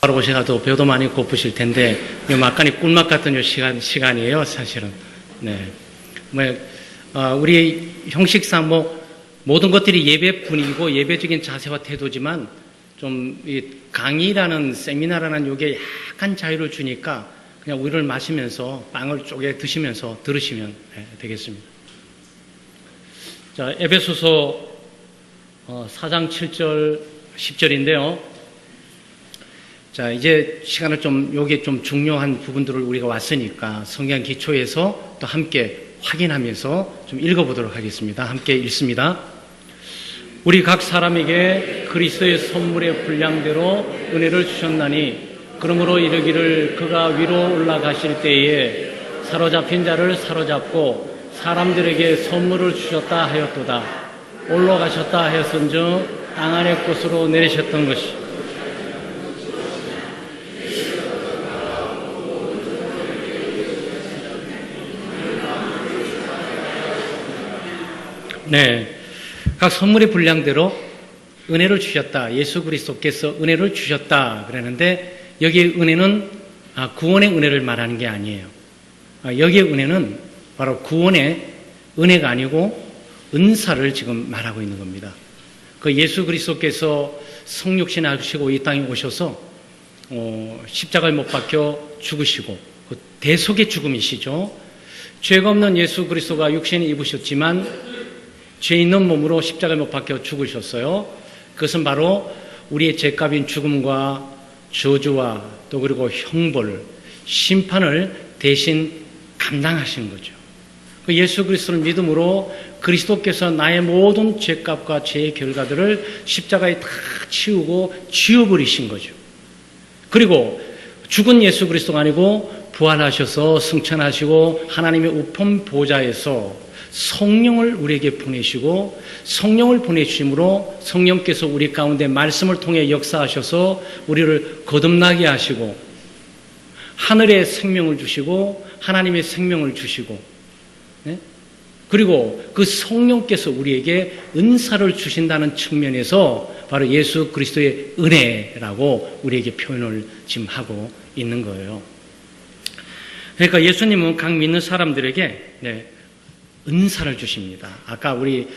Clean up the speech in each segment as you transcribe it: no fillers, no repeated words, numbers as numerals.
바로 오셔가도 배도 많이 고프실 텐데, 막간이 꿀맛 같은 시간이에요, 사실은. 네. 우리 형식상 모든 것들이 예배 분위기고 예배적인 자세와 태도지만, 좀, 강의라는, 세미나라는 요게 약간 자유를 주니까, 그냥 우유를 마시면서, 빵을 쪼개 드시면서 들으시면 되겠습니다. 자, 에베소서 4장 7절, 10절인데요. 자, 이제 시간을 요게 좀 중요한 부분들을 우리가 왔으니까 성경 기초에서 또 함께 확인하면서 좀 읽어보도록 하겠습니다. 함께 읽습니다. 우리 각 사람에게 그리스도의 선물의 분량대로 은혜를 주셨나니, 그러므로 이르기를 그가 위로 올라가실 때에 사로잡힌 자를 사로잡고 사람들에게 선물을 주셨다 하였도다. 올라가셨다 하였은즉 땅 아래 곳으로 내리셨던 것이. 네, 각 선물의 분량대로 은혜를 주셨다. 예수 그리스도께서 은혜를 주셨다 그러는데, 여기에 은혜는 구원의 은혜를 말하는 게 아니에요. 여기에 은혜는 바로 구원의 은혜가 아니고 은사를 지금 말하고 있는 겁니다. 그 예수 그리스도께서 성육신 하시고 이 땅에 오셔서 십자가에 못 박혀 죽으시고, 그 대속의 죽음이시죠. 죄가 없는 예수 그리스도가 육신을 입으셨지만 죄 있는 몸으로 십자가에 못 박혀 죽으셨어요. 그것은 바로 우리의 죄값인 죽음과 저주와 또 그리고 형벌, 심판을 대신 감당하신 거죠. 그 예수 그리스도를 믿음으로 그리스도께서 나의 모든 죄값과 죄의 결과들을 십자가에 다 치우고 지워버리신 거죠. 그리고 죽은 예수 그리스도가 아니고 부활하셔서 승천하시고 하나님의 우편 보좌에서 성령을 우리에게 보내시고, 성령을 보내주심으로 성령께서 우리 가운데 말씀을 통해 역사하셔서 우리를 거듭나게 하시고, 하늘의 생명을 주시고 하나님의 생명을 주시고, 네? 그리고 그 성령께서 우리에게 은사를 주신다는 측면에서 바로 예수 그리스도의 은혜라고 우리에게 표현을 지금 하고 있는 거예요. 그러니까 예수님은 각 믿는 사람들에게 은사를 주십니다. 아까 우리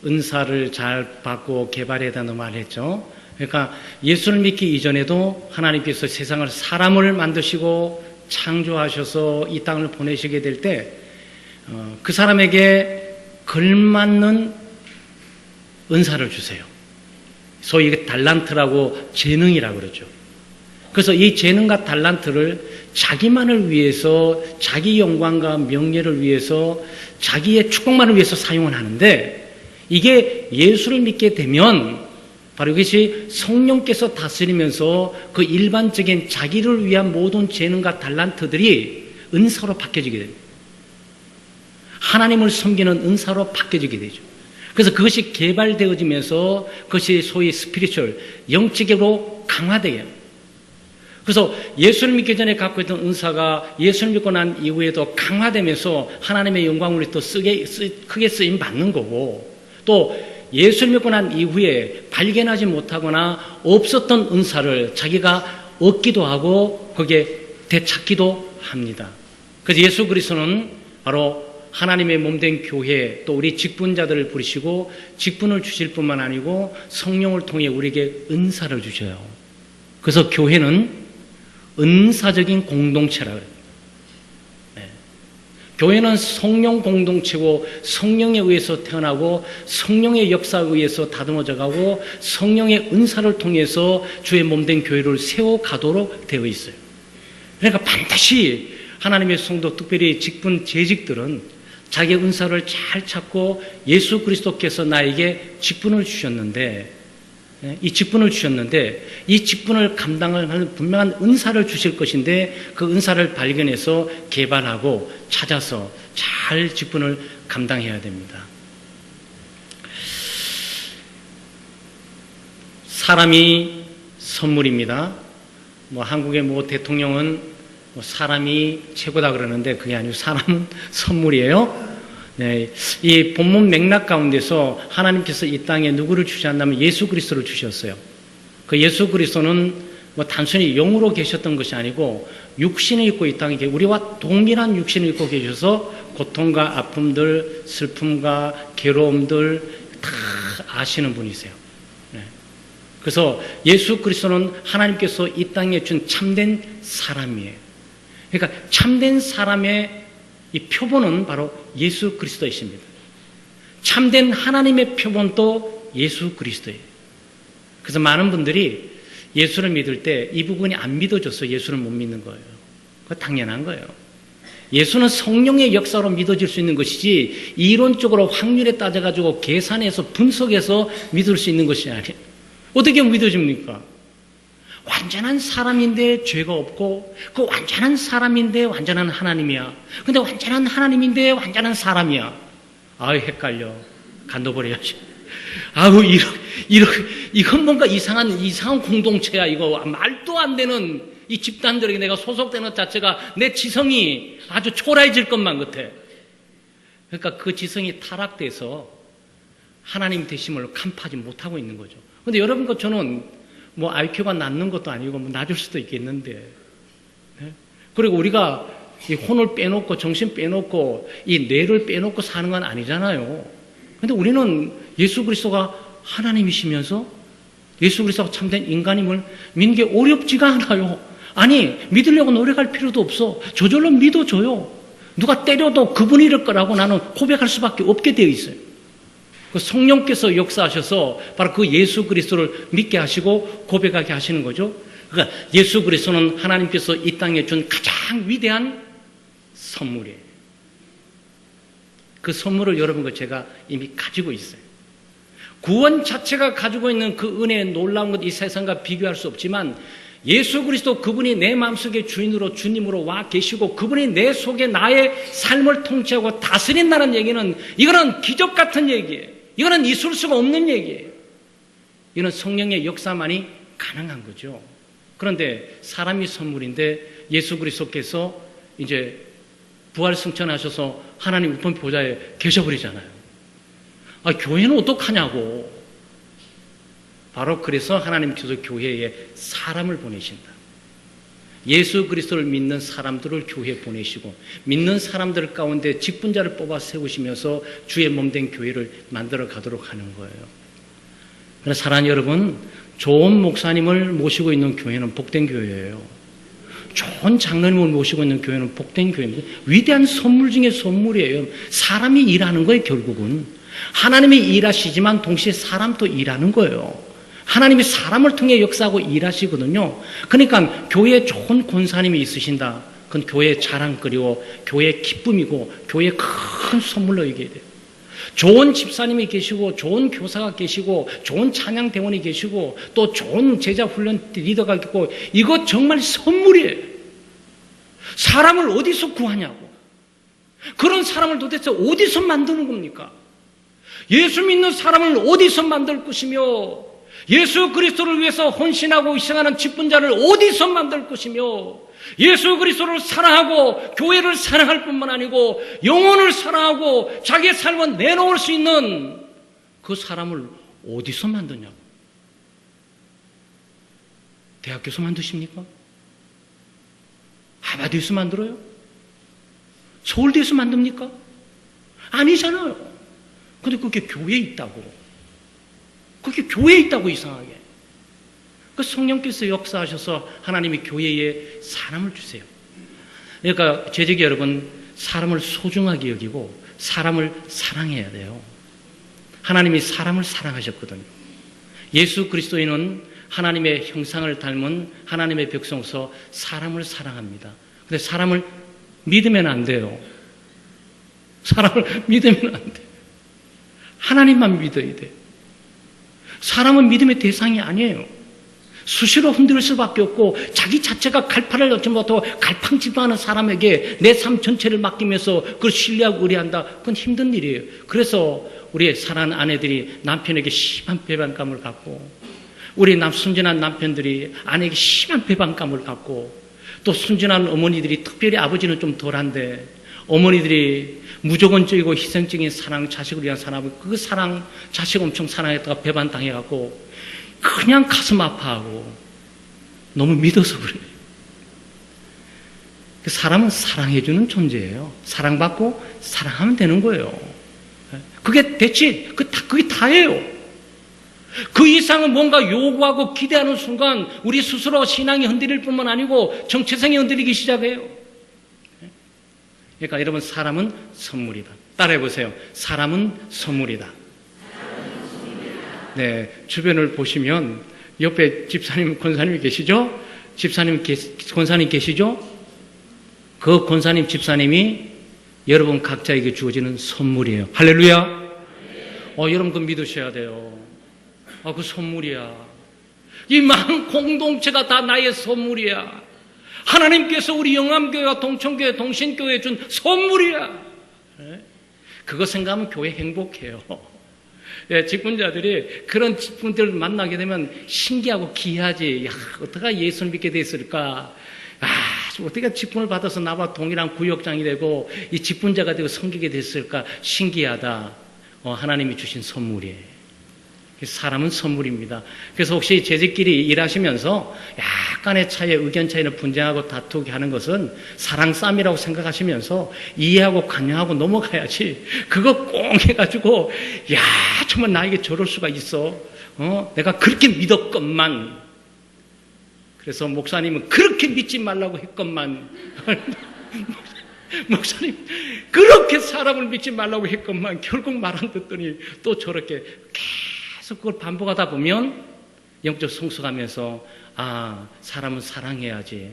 은사를 잘 받고 개발해야 된다는 말 했죠. 그러니까 예수를 믿기 이전에도 하나님께서 세상을 사람을 만드시고 창조하셔서 이 땅을 보내시게 될 때 그 사람에게 걸맞는 은사를 주세요. 소위 달란트라고 재능이라고 그러죠. 그래서 이 재능과 달란트를 자기만을 위해서, 자기 영광과 명예를 위해서, 자기의 축복만을 위해서 사용을 하는데, 이게 예수를 믿게 되면 바로 이것이 성령께서 다스리면서 그 일반적인 자기를 위한 모든 재능과 달란트들이 은사로 바뀌어지게 됩니다. 하나님을 섬기는 은사로 바뀌어지게 되죠. 그래서 그것이 개발되어지면서 그것이 소위 스피리추얼, 영적으로 강화돼요. 그래서 예수를 믿기 전에 갖고 있던 은사가 예수를 믿고 난 이후에도 강화되면서 하나님의 영광을 또 크게 쓰임 받는 거고, 또 예수를 믿고 난 이후에 발견하지 못하거나 없었던 은사를 자기가 얻기도 하고 거기에 되찾기도 합니다. 그래서 예수 그리스도는 바로 하나님의 몸된 교회, 또 우리 직분자들을 부르시고 직분을 주실 뿐만 아니고 성령을 통해 우리에게 은사를 주셔요. 그래서 교회는 은사적인 공동체라고 해요. 교회는 성령 공동체고 성령에 의해서 태어나고 성령의 역사에 의해서 다듬어져 가고 성령의 은사를 통해서 주의 몸된 교회를 세워가도록 되어 있어요. 그러니까 반드시 하나님의 성도, 특별히 직분 재직들은 자기의 은사를 잘 찾고 예수 그리스도께서 나에게 직분을 주셨는데, 이 직분을 감당을 하는 분명한 은사를 주실 것인데, 그 은사를 발견해서 개발하고 찾아서 잘 직분을 감당해야 됩니다. 사람이 선물입니다. 한국의 대통령은 사람이 최고다 그러는데 그게 아니고 사람은 선물이에요. 네, 이 본문 맥락 가운데서 하나님께서 이 땅에 누구를 주셨냐면 예수 그리스도를 주셨어요. 그 예수 그리스도는 뭐 단순히 영으로 계셨던 것이 아니고 육신을 입고 이 땅에 우리와 동일한 육신을 입고 계셔서 고통과 아픔들, 슬픔과 괴로움들 다 아시는 분이세요. 네. 그래서 예수 그리스도는 하나님께서 이 땅에 준 참된 사람이에요. 그러니까 참된 사람의 이 표본은 바로 예수 그리스도이십니다. 참된 하나님의 표본도 예수 그리스도예요. 그래서 많은 분들이 예수를 믿을 때 이 부분이 안 믿어져서 예수를 못 믿는 거예요. 그거 당연한 거예요. 예수는 성령의 역사로 믿어질 수 있는 것이지 이론적으로 확률에 따져가지고 계산해서 분석해서 믿을 수 있는 것이 아니에요. 어떻게 믿어집니까? 완전한 사람인데 죄가 없고 그 완전한 사람인데 완전한 하나님이야. 근데 완전한 하나님인데 완전한 사람이야. 아유 헷갈려. 간둬버려야지. 아우 이건 뭔가 이상한 공동체야. 이거 말도 안 되는 이 집단들에게 내가 소속되는 것 자체가 내 지성이 아주 초라해질 것만 같아. 그러니까 그 지성이 타락돼서 하나님 되심을 간파하지 못하고 있는 거죠. 근데 여러분과 저는 뭐 IQ가 낮는 것도 아니고 뭐 낮을 수도 있겠는데, 네? 그리고 우리가 이 혼을 빼놓고 정신 빼놓고 이 뇌를 빼놓고 사는 건 아니잖아요. 근데 우리는 예수 그리스도가 하나님이시면서 예수 그리스도가 참된 인간임을 믿는 게 어렵지가 않아요. 아니 믿으려고 노력할 필요도 없어. 저절로 믿어줘요. 누가 때려도 그분이 이럴 거라고 나는 고백할 수밖에 없게 되어 있어요. 그 성령께서 역사하셔서 바로 그 예수 그리스도를 믿게 하시고 고백하게 하시는 거죠. 그러니까 예수 그리스도는 하나님께서 이 땅에 준 가장 위대한 선물이에요. 그 선물을 여러분과 제가 이미 가지고 있어요. 구원 자체가 가지고 있는 그 은혜의 놀라운 것 이 세상과 비교할 수 없지만 예수 그리스도 그분이 내 마음속에 주인으로 주님으로 와 계시고 그분이 내 속에 나의 삶을 통치하고 다스린다는 얘기는 이거는 기적 같은 얘기예요. 이거는 있을 수가 없는 얘기예요. 이거는 성령의 역사만이 가능한 거죠. 그런데 사람이 선물인데 예수 그리스도께서 이제 부활 승천하셔서 하나님 우편 보좌에 계셔버리잖아요. 아, 교회는 어떡하냐고. 바로 그래서 하나님께서 교회에 사람을 보내신다. 예수 그리스도를 믿는 사람들을 교회에 보내시고 믿는 사람들 가운데 직분자를 뽑아 세우시면서 주의 몸된 교회를 만들어 가도록 하는 거예요. 그래서 사랑하는 여러분, 좋은 목사님을 모시고 있는 교회는 복된 교회예요. 좋은 장로님을 모시고 있는 교회는 복된 교회입니다. 위대한 선물 중에 선물이에요. 사람이 일하는 거예요. 결국은 하나님이 일하시지만 동시에 사람도 일하는 거예요. 하나님이 사람을 통해 역사하고 일하시거든요. 그러니까 교회에 좋은 권사님이 있으신다. 그건 교회의 자랑거리고 교회의 기쁨이고 교회의 큰 선물로 여겨야 돼요. 좋은 집사님이 계시고 좋은 교사가 계시고 좋은 찬양대원이 계시고 또 좋은 제자 훈련 리더가 있고 이거 정말 선물이에요. 사람을 어디서 구하냐고. 그런 사람을 도대체 어디서 만드는 겁니까? 예수 믿는 사람을 어디서 만들 것이며 예수 그리스도를 위해서 헌신하고 희생하는 직분자를 어디서 만들 것이며 예수 그리스도를 사랑하고 교회를 사랑할 뿐만 아니고 영혼을 사랑하고 자기의 삶을 내놓을 수 있는 그 사람을 어디서 만드냐고. 대학교에서 만드십니까? 하버드에서 만들어요? 서울대에서 만듭니까? 아니잖아요. 근데 그게 교회에 있다고. 그게 교회에 있다고 이상하게. 그 성령께서 역사하셔서 하나님이 교회에 사람을 주세요. 그러니까 제자기 여러분, 사람을 소중하게 여기고 사람을 사랑해야 돼요. 하나님이 사람을 사랑하셨거든요. 예수 그리스도인은 하나님의 형상을 닮은 하나님의 백성으로서 사람을 사랑합니다. 근데 사람을 믿으면 안 돼요. 사람을 믿으면 안 돼요. 하나님만 믿어야 돼요. 사람은 믿음의 대상이 아니에요. 수시로 흔들 수밖에 없고 자기 자체가 갈파를 얻지 못하고 갈팡질팡하는 사람에게 내 삶 전체를 맡기면서 그걸 신뢰하고 의뢰한다. 그건 힘든 일이에요. 그래서 우리의 사랑하는 아내들이 남편에게 심한 배반감을 갖고 우리 순진한 남편들이 아내에게 심한 배반감을 갖고 또 순진한 어머니들이 특별히 아버지는 좀 덜한데 어머니들이 무조건적이고 희생적인 사랑, 자식을 위한 사랑, 그 사랑, 자식 엄청 사랑했다가 배반당해갖고 그냥 가슴 아파하고 너무 믿어서 그래요. 사람은 사랑해주는 존재예요. 사랑받고 사랑하면 되는 거예요. 그게 대체, 그게 다예요. 그 이상은 뭔가 요구하고 기대하는 순간 우리 스스로 신앙이 흔들릴 뿐만 아니고 정체성이 흔들리기 시작해요. 그러니까 여러분, 사람은 선물이다. 따라해보세요. 사람은 선물이다. 네, 주변을 보시면 옆에 집사님, 권사님이 계시죠? 권사님 계시죠? 그 권사님, 집사님이 여러분 각자에게 주어지는 선물이에요. 할렐루야! 여러분 그거 믿으셔야 돼요. 그 선물이야. 이 많은 공동체가 다 나의 선물이야. 하나님께서 우리 영암교회와 동천교회, 동신교회에 준 선물이야. 그거 생각하면 교회 행복해요. 직분자들이 그런 직분들을 만나게 되면 신기하고 기이하지. 어떻게 예수를 믿게 됐을까? 어떻게 직분을 받아서 나와 동일한 구역장이 되고 이 직분자가 되고 섬기게 됐을까? 신기하다. 하나님이 주신 선물이에요. 사람은 선물입니다. 그래서 혹시 재직끼리 일하시면서 약간의 차이에 의견 차이를 분쟁하고 다투게 하는 것은 사랑 싸움이라고 생각하시면서 이해하고 관여하고 넘어가야지. 그거 꽁 해가지고 정말 나에게 저럴 수가 있어. 내가 그렇게 믿었건만. 그래서 목사님은 그렇게 믿지 말라고 했건만. 목사님 그렇게 사람을 믿지 말라고 했건만 결국 말 안 듣더니 또 저렇게 계속 그걸 반복하다 보면 영적 성숙하면서 사람은 사랑해야지.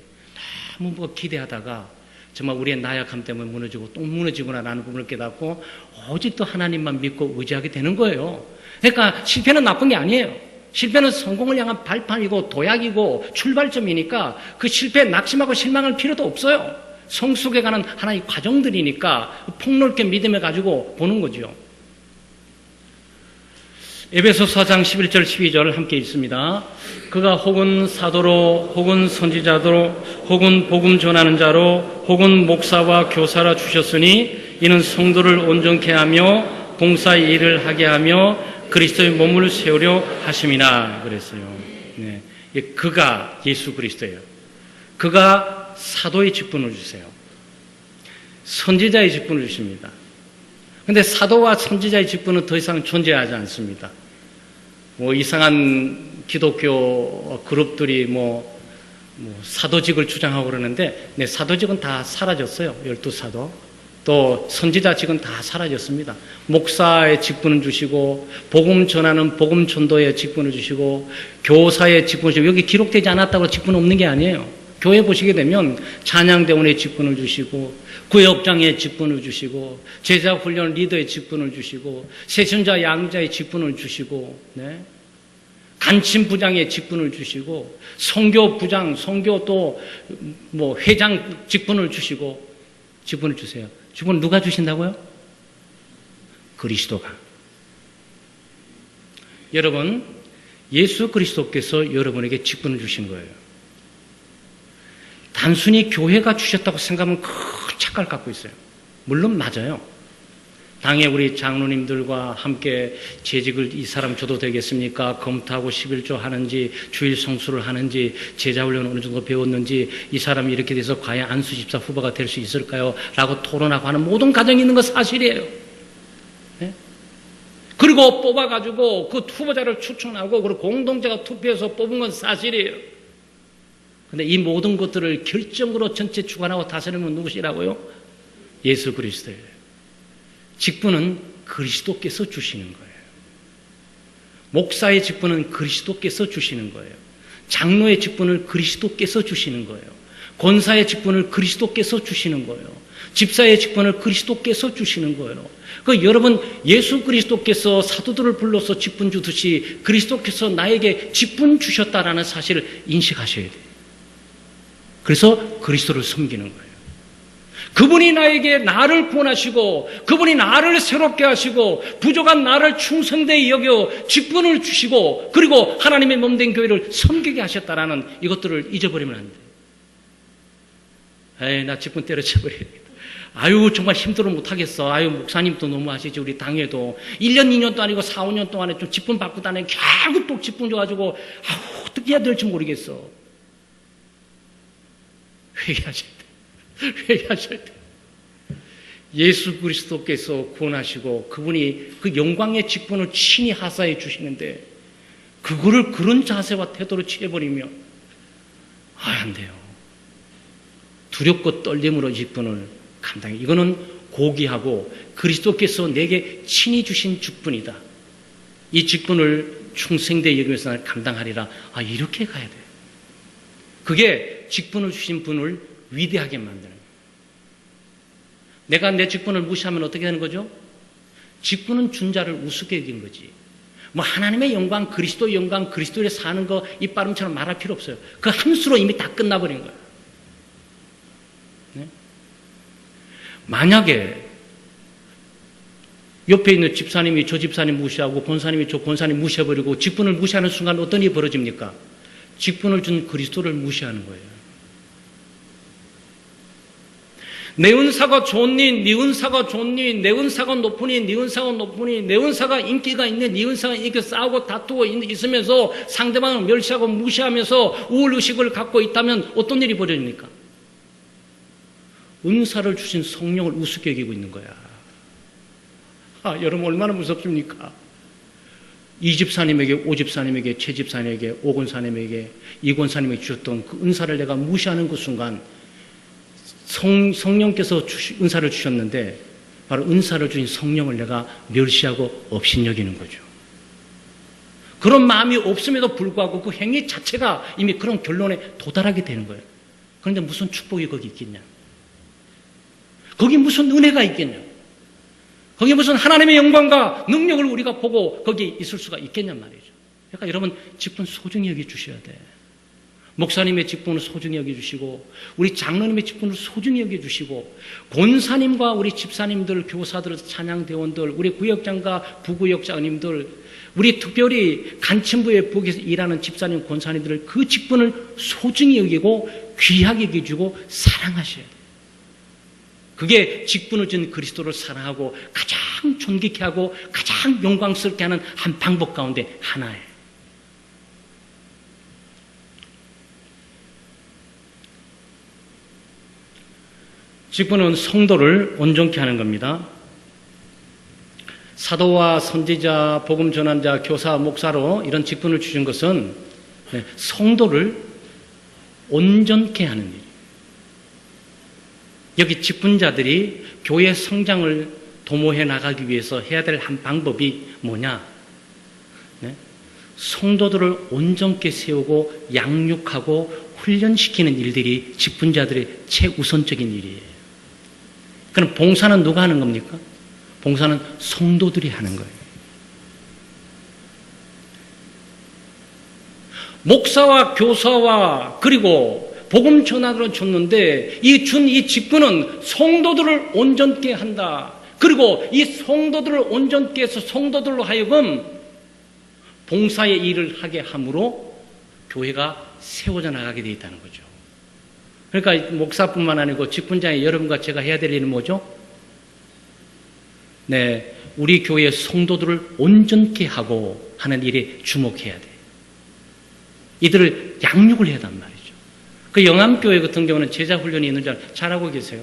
너무 뭐 기대하다가 정말 우리의 나약함 때문에 무너지고 또 무너지구나라는 부분을 깨닫고 오직 또 하나님만 믿고 의지하게 되는 거예요. 그러니까 실패는 나쁜 게 아니에요. 실패는 성공을 향한 발판이고 도약이고 출발점이니까 그 실패에 낙심하고 실망할 필요도 없어요. 성숙해 가는 하나의 과정들이니까 폭넓게 믿음을 가지고 보는 거죠. 에베소서 4장 11절 12절 함께 읽습니다. 그가 혹은 사도로 혹은 선지자로 혹은 복음 전하는 자로 혹은 목사와 교사라 주셨으니 이는 성도를 온전케 하며 봉사의 일을 하게 하며 그리스도의 몸을 세우려 하심이나 그랬어요. 네. 그가 예수 그리스도예요. 그가 사도의 직분을 주세요. 선지자의 직분을 주십니다. 그런데 사도와 선지자의 직분은 더 이상 존재하지 않습니다. 이상한 기독교 그룹들이 사도직을 주장하고 그러는데, 네, 사도직은 다 사라졌어요. 12사도. 또 선지자직은 다 사라졌습니다. 목사의 직분을 주시고, 복음 전하는 복음 전도의 직분을 주시고, 교사의 직분을 주시고, 여기 기록되지 않았다고 직분 없는 게 아니에요. 교회 보시게 되면 찬양대원의 직분을 주시고, 구역장의 직분을 주시고, 제자훈련 리더의 직분을 주시고, 세순자 양자의 직분을 주시고, 네. 간침부장의 직분을 주시고, 선교부장, 선교 또 회장 직분을 주시고, 직분을 주세요. 직분을 누가 주신다고요? 그리스도가. 여러분, 예수 그리스도께서 여러분에게 직분을 주신 거예요. 단순히 교회가 주셨다고 생각하면 큰 착각을 갖고 있어요. 물론 맞아요. 당에 우리 장로님들과 함께 재직을 이 사람 줘도 되겠습니까? 검토하고 11조 하는지, 주일 성수를 하는지, 제자훈련 어느 정도 배웠는지, 이 사람이 이렇게 돼서 과연 안수 집사 후보가 될 수 있을까요? 라고 토론하고 하는 모든 과정이 있는 건 사실이에요. 네? 그리고 뽑아가지고 그 후보자를 추천하고 그리고 공동체가 투표해서 뽑은 건 사실이에요. 근데 이 모든 것들을 결정으로 전체 주관하고 다스리는 건 누구시라고요? 예수 그리스도예요. 직분은 그리스도께서 주시는 거예요. 목사의 직분은 그리스도께서 주시는 거예요. 장로의 직분을 그리스도께서 주시는 거예요. 권사의 직분을 그리스도께서 주시는 거예요. 집사의 직분을 그리스도께서 주시는 거예요. 여러분, 예수 그리스도께서 사도들을 불러서 직분 주듯이 그리스도께서 나에게 직분 주셨다라는 사실을 인식하셔야 돼요. 그래서 그리스도를 섬기는 거예요. 그분이 나를 구원하시고 그분이 나를 새롭게 하시고 부족한 나를 충성되이 여겨 직분을 주시고 그리고 하나님의 몸된 교회를 섬기게 하셨다라는 이것들을 잊어버리면 안 돼요. 나 직분 때려쳐버려야겠다. 정말 힘들어 못하겠어. 목사님도 너무 하시지. 우리 당회도 1년 2년도 아니고 4, 5년 동안에 좀 직분 받고 다니는 결국 또 직분 줘가지고 어떻게 해야 될지 모르겠어. 회개하셔야 돼요. 회개하셔야 돼요. 예수 그리스도께서 구원하시고 그분이 그 영광의 직분을 친히 하사해 주시는데 그거를 그런 자세와 태도로 취해버리면 안 돼요. 두렵고 떨림으로 직분을 감당해. 이거는 고귀하고 그리스도께서 내게 친히 주신 직분이다. 이 직분을 충성되이 여기면서 나를 감당하리라. 이렇게 가야 돼요. 그게 직분을 주신 분을 위대하게 만드는 거예요. 내가 내 직분을 무시하면 어떻게 되는 거죠? 직분은 준 자를 우습게 여긴 거지. 하나님의 영광, 그리스도의 영광, 그리스도에 사는 거 입바름처럼 말할 필요 없어요. 그 한 수로 이미 다 끝나버린 거예요. 네? 만약에 옆에 있는 집사님이 저 집사님 무시하고 권사님이 저 권사님 무시해버리고 직분을 무시하는 순간 어떤 일이 벌어집니까? 직분을 준 그리스도를 무시하는 거예요. 내 은사가 좋니, 네 은사가 좋니, 내 은사가 높으니, 네 은사가 높으니, 내 은사가 인기가 있니, 네 은사가 이렇게 싸우고 다투고 있으면서 상대방을 멸시하고 무시하면서 우월의식을 갖고 있다면 어떤 일이 벌어집니까? 은사를 주신 성령을 우습게 여기고 있는 거야. 여러분 얼마나 무섭습니까? 이 집사님에게, 오 집사님에게, 최 집사님에게, 오 권사님에게, 이 권사님에게 주셨던 그 은사를 내가 무시하는 그 순간 성령께서 은사를 주셨는데 바로 은사를 주신 성령을 내가 멸시하고 업신여기는 거죠. 그런 마음이 없음에도 불구하고 그 행위 자체가 이미 그런 결론에 도달하게 되는 거예요. 그런데 무슨 축복이 거기 있겠냐? 거기 무슨 은혜가 있겠냐? 거기 무슨 하나님의 영광과 능력을 우리가 보고 거기 있을 수가 있겠냔 말이죠. 그러니까 여러분 직분 소중히 여겨주셔야 돼. 목사님의 직분을 소중히 여겨주시고 우리 장로님의 직분을 소중히 여겨주시고 권사님과 우리 집사님들, 교사들, 찬양대원들, 우리 구역장과 부구역장님들, 우리 특별히 간침부에 북에서 일하는 집사님, 권사님들을 그 직분을 소중히 여기고 귀하게 여겨주고 사랑하셔야 돼요. 그게 직분을 준 그리스도를 사랑하고 가장 존귀케 하고 가장 영광스럽게 하는 한 방법 가운데 하나예요. 직분은 성도를 온전케 하는 겁니다. 사도와 선지자, 복음 전환자, 교사, 목사로 이런 직분을 주신 것은 성도를 온전케 하는 일. 여기 직분자들이 교회 성장을 도모해 나가기 위해서 해야 될 한 방법이 뭐냐? 성도들을 온전케 세우고 양육하고 훈련시키는 일들이 직분자들의 최우선적인 일이에요. 그럼 봉사는 누가 하는 겁니까? 봉사는 성도들이 하는 거예요. 목사와 교사와 그리고 복음 전환으로 줬는데 이 직분은 성도들을 온전케 한다. 그리고 이 성도들을 온전케 해서 성도들로 하여금 봉사의 일을 하게 함으로 교회가 세워져 나가게 되어 있다는 거죠. 그러니까 목사뿐만 아니고 직분자의 여러분과 제가 해야 될 일은 뭐죠? 우리 교회의 성도들을 온전케 하고 하는 일에 주목해야 돼. 이들을 양육을 해야 한단 말이죠. 그 영암교회 같은 경우는 제자훈련이 있는 줄 잘하고 계세요.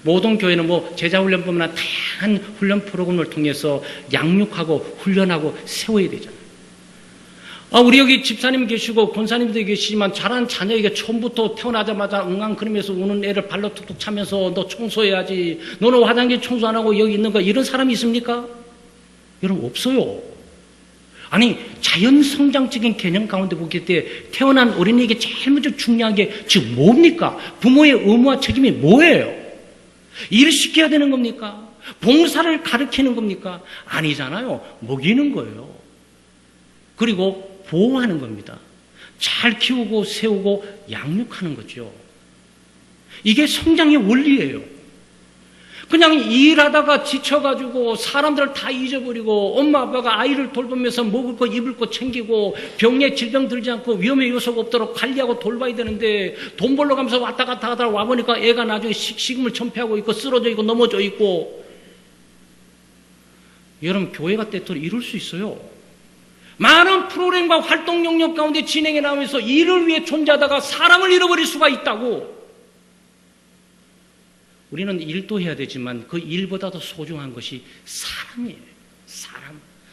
모든 교회는 제자훈련뿐만 아니라 다양한 훈련 프로그램을 통해서 양육하고 훈련하고 세워야 되잖아요. 우리 여기 집사님 계시고 권사님도 계시지만 자란 자녀에게 처음부터 태어나자마자 엉엉거리면서 우는 애를 발로 툭툭 차면서 너 청소해야지, 너는 화장실 청소 안 하고 여기 있는 거, 이런 사람이 있습니까? 여러분 없어요. 아니 자연 성장적인 개념 가운데 보실 때 태어난 어린이에게 제일 먼저 중요한 게 지금 뭡니까? 부모의 의무와 책임이 뭐예요? 일을 시켜야 되는 겁니까? 봉사를 가르치는 겁니까? 아니잖아요. 먹이는 거예요. 그리고 보호하는 겁니다. 잘 키우고 세우고 양육하는 거죠. 이게 성장의 원리예요. 그냥 일하다가 지쳐가지고 사람들을 다 잊어버리고 엄마 아빠가 아이를 돌보면서 먹을 거 입을 거 챙기고 병에 질병 들지 않고 위험의 요소가 없도록 관리하고 돌봐야 되는데 돈 벌러 가면서 왔다 갔다 하다가 와보니까 애가 나중에 식음을 전폐하고 있고 쓰러져 있고 넘어져 있고. 여러분 교회가 때때로 이럴 수 있어요. 많은 프로그램과 활동 영역 가운데 진행해 나오면서 일을 위해 존재하다가 사람을 잃어버릴 수가 있다고. 우리는 일도 해야 되지만 그 일보다도 소중한 것이 사람이에요.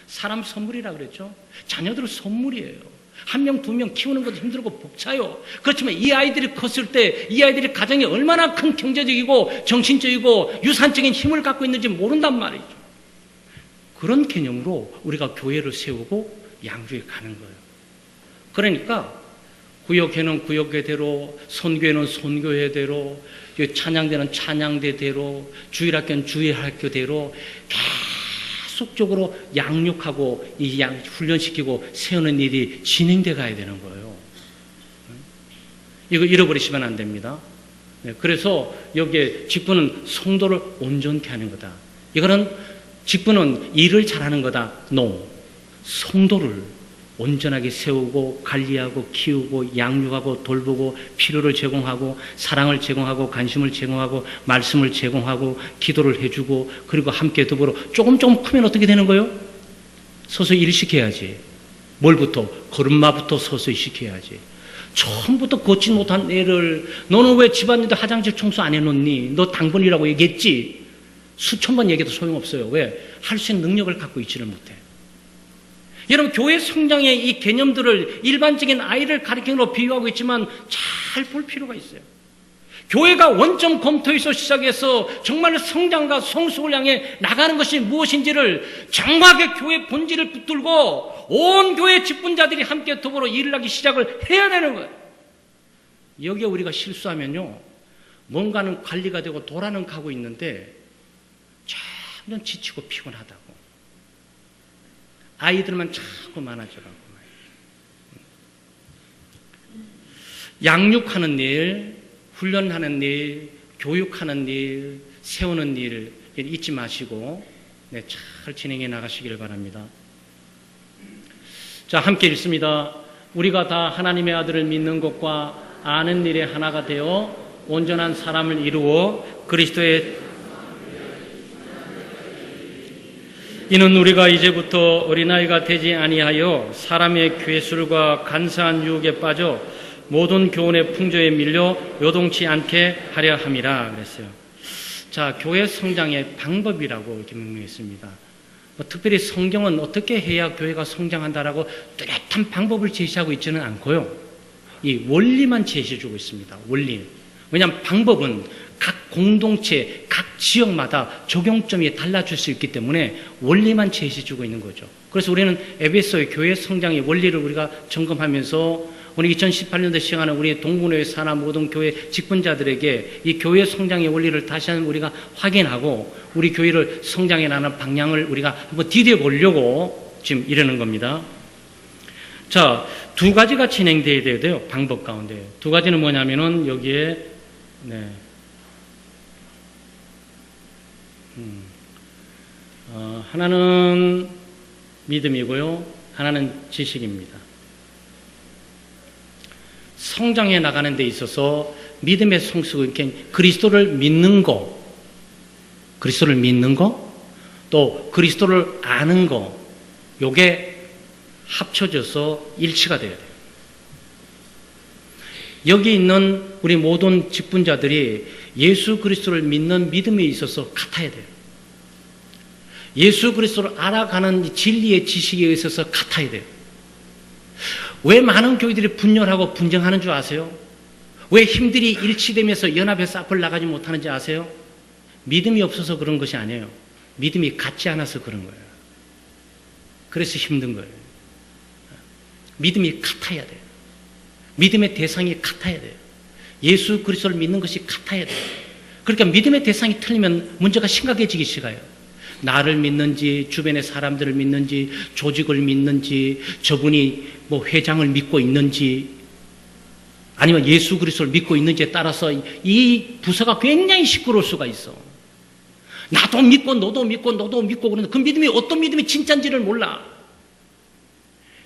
사람 선물이라 그랬죠. 자녀들은 선물이에요. 한 명, 두 명 키우는 것도 힘들고 벅차요. 그렇지만 이 아이들이 컸을 때 이 아이들이 가정에 얼마나 큰 경제적이고 정신적이고 유산적인 힘을 갖고 있는지 모른단 말이죠. 그런 개념으로 우리가 교회를 세우고 양육해 가는 거예요. 그러니까 구역회는 구역회대로, 선교회는 선교회대로, 찬양대는 찬양대대로, 주일학교는 주일학교대로 계속적으로 양육하고 훈련시키고 세우는 일이 진행돼 가야 되는 거예요. 이거 잃어버리시면 안 됩니다. 그래서 여기에 직분은 성도를 온전케 하는 거다. 이거는 직분은 일을 잘하는 거다. No. 성도를 온전하게 세우고 관리하고 키우고 양육하고 돌보고 필요를 제공하고 사랑을 제공하고 관심을 제공하고 말씀을 제공하고 기도를 해주고 그리고 함께 더불어 조금 크면 어떻게 되는 거예요? 서서히 일 시켜야지. 뭘부터? 걸음마부터 서서히 시켜야지. 처음부터 걷지 못한 애를 너는 왜 집안일도 화장실 청소 안 해놓니? 너 당번이라고 얘기했지? 수천 번 얘기해도 소용없어요. 왜? 할 수 있는 능력을 갖고 있지를 못해. 여러분, 교회 성장의 이 개념들을 일반적인 아이를 가르치는 걸로 비유하고 있지만 잘 볼 필요가 있어요. 교회가 원점 검토에서 시작해서 정말 성장과 성숙을 향해 나가는 것이 무엇인지를 정확하게 교회 본질을 붙들고 온 교회 직분자들이 함께 더불어 일을 하기 시작을 해야 되는 거예요. 여기에 우리가 실수하면요, 뭔가는 관리가 되고 도라는 가고 있는데 점점 지치고 피곤하다고. 아이들만 자꾸 많아져가고. 양육하는 일, 훈련하는 일, 교육하는 일, 세우는 일 잊지 마시고 잘 진행해 나가시기를 바랍니다. 자, 함께 읽습니다. 우리가 다 하나님의 아들을 믿는 것과 아는 일에 하나가 되어 온전한 사람을 이루어 그리스도의 이는 우리가 이제부터 어린아이가 되지 아니하여 사람의 괴술과 간사한 유혹에 빠져 모든 교훈의 풍조에 밀려 요동치 않게 하려 함이라 그랬어요. 자, 교회 성장의 방법이라고 이렇게 명명했습니다. 특별히 성경은 어떻게 해야 교회가 성장한다라고 뚜렷한 방법을 제시하고 있지는 않고요. 이 원리만 제시해주고 있습니다. 원리. 왜냐하면 방법은 각 공동체, 각 지역마다 적용점이 달라질 수 있기 때문에 원리만 제시해주고 있는 거죠. 그래서 우리는 에베소의 교회 성장의 원리를 우리가 점검하면서 우리 2018년도 시행하는 우리 동문회 산하 모든 교회 직분자들에게 이 교회 성장의 원리를 다시 한번 우리가 확인하고 우리 교회를 성장해 나가는 방향을 우리가 한번 디뎌보려고 지금 이러는 겁니다. 자, 두 가지가 진행돼야 돼요. 방법 가운데. 두 가지는 뭐냐면은 여기에 하나는 믿음이고요. 하나는 지식입니다. 성장해 나가는 데 있어서 믿음의 성숙은 그리스도를 믿는 거, 또 그리스도를 아는 거, 요게 합쳐져서 일치가 돼야 돼요. 여기 있는 우리 모든 직분자들이 예수 그리스도를 믿는 믿음에 있어서 같아야 돼요. 예수 그리스도를 알아가는 진리의 지식에 있어서 같아야 돼요. 왜 많은 교회들이 분열하고 분쟁하는 줄 아세요? 왜 힘들이 일치되면서 연합해서 앞을 나가지 못하는지 아세요? 믿음이 없어서 그런 것이 아니에요. 믿음이 같지 않아서 그런 거예요. 그래서 힘든 거예요. 믿음이 같아야 돼요. 믿음의 대상이 같아야 돼요. 예수 그리스도를 믿는 것이 같아야 돼요. 그러니까 믿음의 대상이 틀리면 문제가 심각해지기 시작해요. 나를 믿는지, 주변의 사람들을 믿는지, 조직을 믿는지, 저분이 뭐 회장을 믿고 있는지, 아니면 예수 그리스도를 믿고 있는지에 따라서 이 부서가 굉장히 시끄러울 수가 있어. 나도 믿고 너도 믿고 그러는데 그 믿음이 어떤 믿음이 진짜인지를 몰라.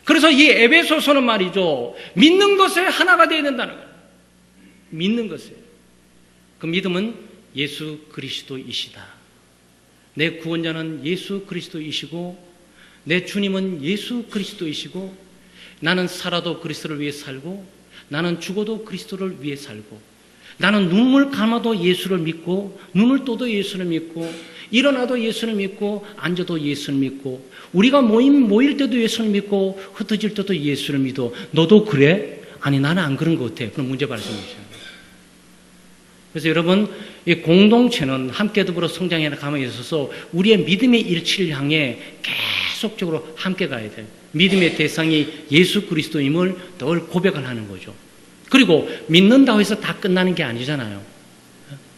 그래서 이 에베소서는 말이죠, 믿는 것에 하나가 되어야 된다는 거예요. 믿는 것에. 그 믿음은 예수 그리스도이시다. 내 구원자는 예수 그리스도이시고 내 주님은 예수 그리스도이시고 나는 살아도 그리스도를 위해 살고 나는 죽어도 그리스도를 위해 살고 나는 눈을 감아도 예수를 믿고 눈을 떠도 예수를 믿고 일어나도 예수를 믿고 앉아도 예수를 믿고 우리가 모일 때도 예수를 믿고 흩어질 때도 예수를 믿어. 너도 그래? 아니 나는 안 그런 것 같아. 그럼 문제 발생이죠. 그래서 여러분 이 공동체는 함께 더불어 성장해 나감에 있어서 우리의 믿음의 일치를 향해 계속적으로 함께 가야 돼요. 믿음의 대상이 예수 그리스도임을 늘 고백을 하는 거죠. 그리고 믿는다고 해서 다 끝나는 게 아니잖아요.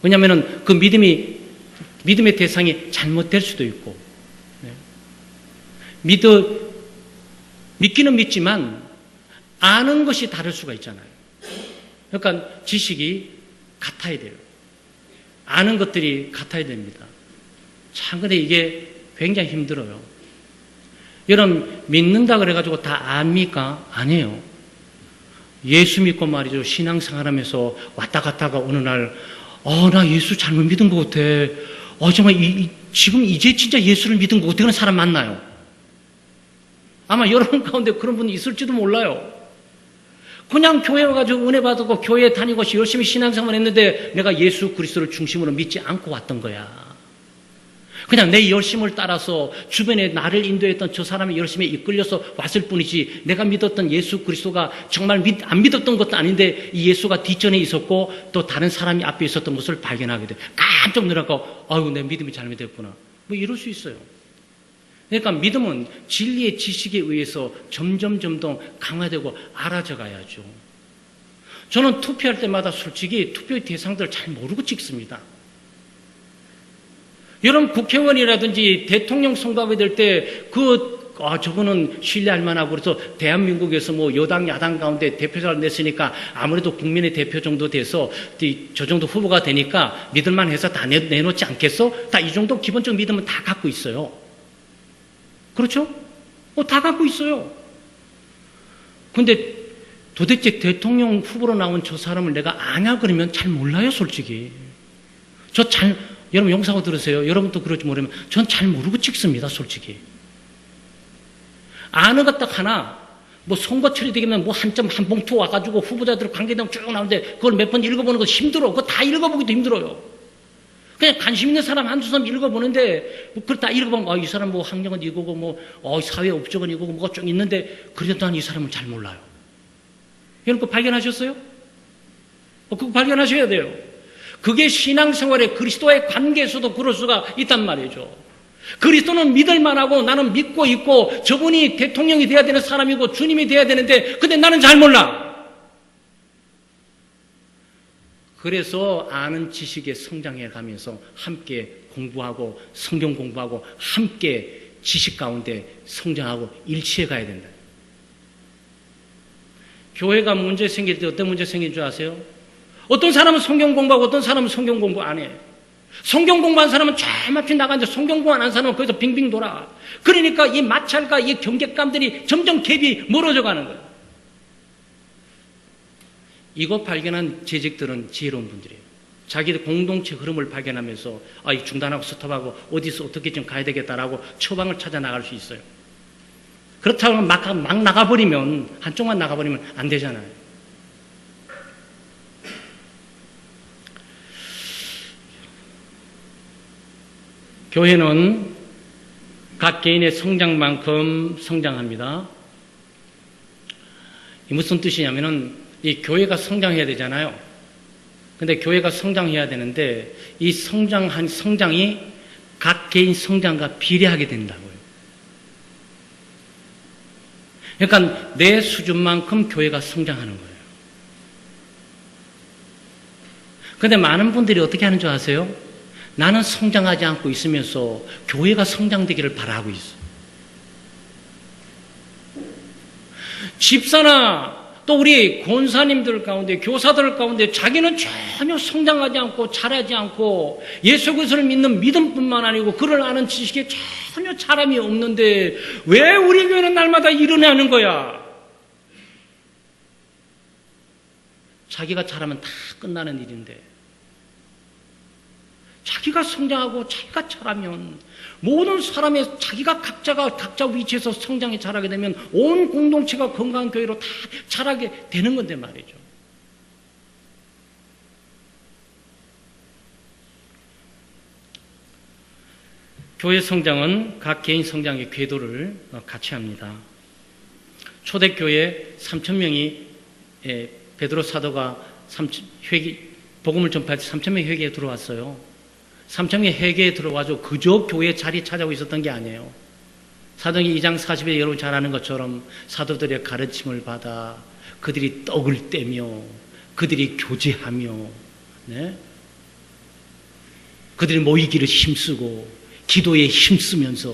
왜냐하면 그 믿음의 대상이 잘못될 수도 있고 믿기는 믿지만 아는 것이 다를 수가 있잖아요. 그러니까 지식이 같아야 돼요. 아는 것들이 같아야 됩니다. 참 근데 이게 굉장히 힘들어요. 여러분 믿는다 그래가지고 다 압니까? 아니에요. 예수 믿고 말이죠. 신앙생활하면서 왔다 갔다가 어느 날 나 예수 잘못 믿은 것 같아. 정말 지금 이제 진짜 예수를 믿은 것 같아. 그런 사람 만나요. 아마 여러분 가운데 그런 분이 있을지도 몰라요. 그냥 교회 와가지고 은혜 받고 교회 다니고 열심히 신앙생활 했는데 내가 예수 그리스도를 중심으로 믿지 않고 왔던 거야. 그냥 내 열심을 따라서 주변에 나를 인도했던 저 사람이 열심히 이끌려서 왔을 뿐이지 내가 믿었던 예수 그리스도가 정말 안 믿었던 것도 아닌데 이 예수가 뒷전에 있었고 또 다른 사람이 앞에 있었던 것을 발견하게 돼. 깜짝 놀라고 아이고 내 믿음이 잘못됐구나. 뭐 이럴 수 있어요. 그러니까 믿음은 진리의 지식에 의해서 점점 강화되고 알아져 가야죠. 저는 투표할 때마다 솔직히 투표의 대상들을 잘 모르고 찍습니다. 여러분 국회의원이라든지 대통령 선거하게 될 때 저거는 신뢰할 만하고 그래서 대한민국에서 뭐 여당 야당 가운데 대표자를 냈으니까 아무래도 국민의 대표 정도 돼서 저 정도 후보가 되니까 믿을만 해서 다 내놓지 않겠어? 다 이 정도 기본적 믿음은 다 갖고 있어요. 그렇죠? 다 갖고 있어요. 근데 도대체 대통령 후보로 나온 저 사람을 내가 아냐 그러면 잘 몰라요, 솔직히. 여러분 용서하고 들으세요. 여러분도 그럴지 모르면 전 잘 모르고 찍습니다, 솔직히. 아는 것 딱 하나, 뭐 선거철이 되면 뭐 한 봉투 와가지고 후보자들 관계되면 쭉 나오는데 그걸 몇 번 읽어보는 거 힘들어. 그거 다 읽어보기도 힘들어요. 그냥 관심 있는 사람 한두 사람 읽어보는데 그걸 다 읽어보면 이 사람 뭐 학력은 이거고 뭐 사회 업적은 이거고 뭐가 좀 있는데 그래도 난 이 사람을 잘 몰라요. 여러분 그거 발견하셨어요? 그거 발견하셔야 돼요. 그게 신앙생활의 그리스도와의 관계에서도 그럴 수가 있단 말이죠. 그리스도는 믿을 만하고 나는 믿고 있고 저분이 대통령이 돼야 되는 사람이고 주님이 돼야 되는데 근데 나는 잘 몰라. 그래서 아는 지식에 성장해 가면서 함께 공부하고 성경 공부하고 함께 지식 가운데 성장하고 일치해 가야 된다. 교회가 문제 생길 때 어떤 문제 생긴 줄 아세요? 어떤 사람은 성경 공부하고 어떤 사람은 성경 공부 안 해. 성경 공부한 사람은 쫙 나가는데 성경 공부 안 한 사람은 거기서 빙빙 돌아. 그러니까 이 마찰과 이 경계감들이 점점 갭이 멀어져 가는 거예요. 이거 발견한 재직들은 지혜로운 분들이에요. 자기들 공동체 흐름을 발견하면서 중단하고 스톱하고 어디서 어떻게 좀 가야 되겠다라고 처방을 찾아 나갈 수 있어요. 그렇다고 막 나가버리면 한쪽만 나가버리면 안 되잖아요. 교회는 각 개인의 성장만큼 성장합니다. 이 무슨 뜻이냐면은 이 교회가 성장해야 되잖아요. 근데 교회가 성장해야 되는데 이 성장이 각 개인 성장과 비례하게 된다고요. 그러니까 내 수준만큼 교회가 성장하는 거예요. 근데 많은 분들이 어떻게 하는 줄 아세요? 나는 성장하지 않고 있으면서 교회가 성장되기를 바라고 있어. 집사나 또 우리 권사님들 가운데 교사들 가운데 자기는 전혀 성장하지 않고 자라지 않고 예수 그리스도를 믿는 믿음뿐만 아니고 그를 아는 지식에 전혀 자람이 없는데 왜 우리 교회는 날마다 일어나는 거야? 자기가 잘하면 다 끝나는 일인데 자기가 성장하고 자기가 자라면 모든 사람의 자기가 각자 위치에서 성장해 자라게 되면 온 공동체가 건강한 교회로 다 자라게 되는 건데 말이죠. 교회 성장은 각 개인 성장의 궤도를 같이 합니다. 초대교회 3,000명이 베드로 사도가 복음을 전파할 때 3,000명이 회개에 들어왔어요. 3,000명이 회개에 들어와서 그저 교회 자리 찾아오고 있었던 게 아니에요. 사도행전 2장 40에 여러분 잘 아는 것처럼 사도들의 가르침을 받아 그들이 떡을 떼며 그들이 교제하며 네? 그들이 모이기를 힘쓰고 기도에 힘쓰면서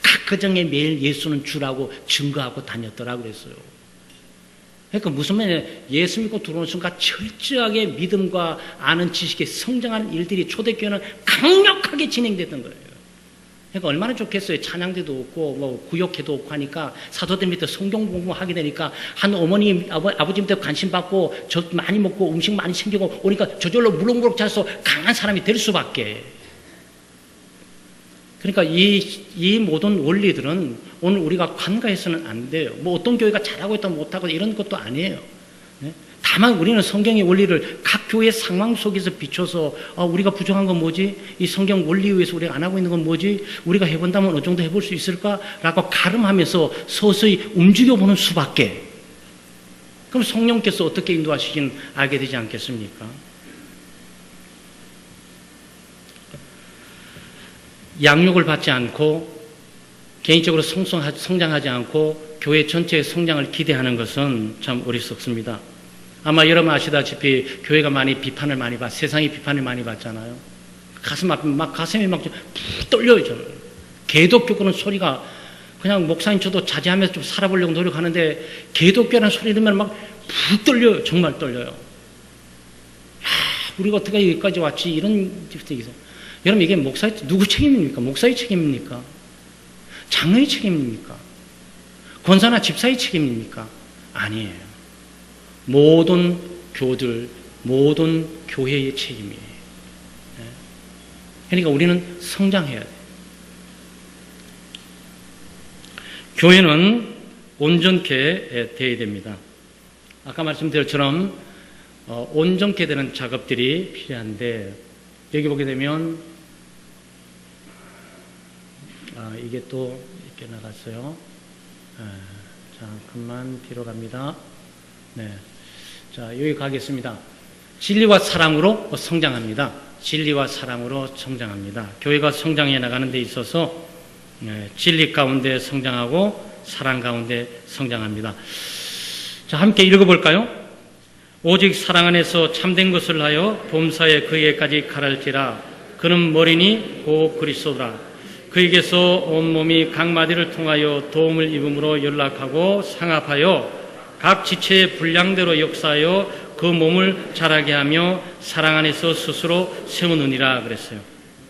각 가정에 매일 예수는 주라고 증거하고 다녔더라 그랬어요. 그러니까 무슨 말이냐, 예수 믿고 들어오는 순간 철저하게 믿음과 아는 지식에 성장하는 일들이 초대교회는 강력하게 진행됐던 거예요. 그러니까 얼마나 좋겠어요. 찬양대도 없고 뭐 구역회도 없고 하니까 사도들 밑에 성경 공부하게 되니까 한 어머니 아버지 밑에 관심 받고 젖 많이 먹고 음식 많이 챙기고 오니까 저절로 무럭무럭 자라서 강한 사람이 될 수밖에. 그러니까 이 모든 원리들은 오늘 우리가 간과해서는 안 돼요. 뭐 어떤 교회가 잘하고 있다 못하고 이런 것도 아니에요. 네? 다만 우리는 성경의 원리를 각 교회 상황 속에서 비춰서 우리가 부족한 건 뭐지? 이 성경 원리에 의해서 우리가 안 하고 있는 건 뭐지? 우리가 해본다면 어느 정도 해볼 수 있을까라고 가름하면서 서서히 움직여보는 수밖에. 그럼 성령께서 어떻게 인도하시긴 알게 되지 않겠습니까? 양육을 받지 않고 개인적으로 성장하지 않고 교회 전체의 성장을 기대하는 것은 참 어리석습니다. 아마 여러분 아시다시피 교회가 많이 비판을 많이 받, 세상이 비판을 많이 받잖아요. 가슴이 막 떨려요, 저는. 개독교는 소리가 그냥 목사님 저도 자제하면서 좀 살아보려고 노력하는데 개독교라는 소리 들으면 막 푹 떨려요. 정말 떨려요. 야, 우리가 어떻게 여기까지 왔지? 이런 집들이 여러분 이게 목사의 누구 책임입니까? 목사의 책임입니까? 장로의 책임입니까? 권사나 집사의 책임입니까? 아니에요. 모든 교들, 모든 교회의 책임이에요. 그러니까 우리는 성장해야 돼요. 교회는 온전케 되어야 됩니다. 아까 말씀드린 것처럼 온전케 되는 작업들이 필요한데 여기 보게 되면 이게 또 이렇게 나갔어요. 잠깐만 뒤로 갑니다. 네. 자, 여기 가겠습니다. 진리와 사랑으로 성장합니다. 진리와 사랑으로 성장합니다. 교회가 성장해 나가는 데 있어서 진리 가운데 성장하고 사랑 가운데 성장합니다. 자, 함께 읽어볼까요? 오직 사랑 안에서 참된 것을 하여 범사에 그에게까지 가랄지라. 그는 머리니 곧 그리스도라. 그에게서 온몸이 각 마디를 통하여 도움을 입음으로 연락하고 상합하여 각 지체의 분량대로 역사하여 그 몸을 자라게 하며 사랑 안에서 스스로 세우느니라 그랬어요.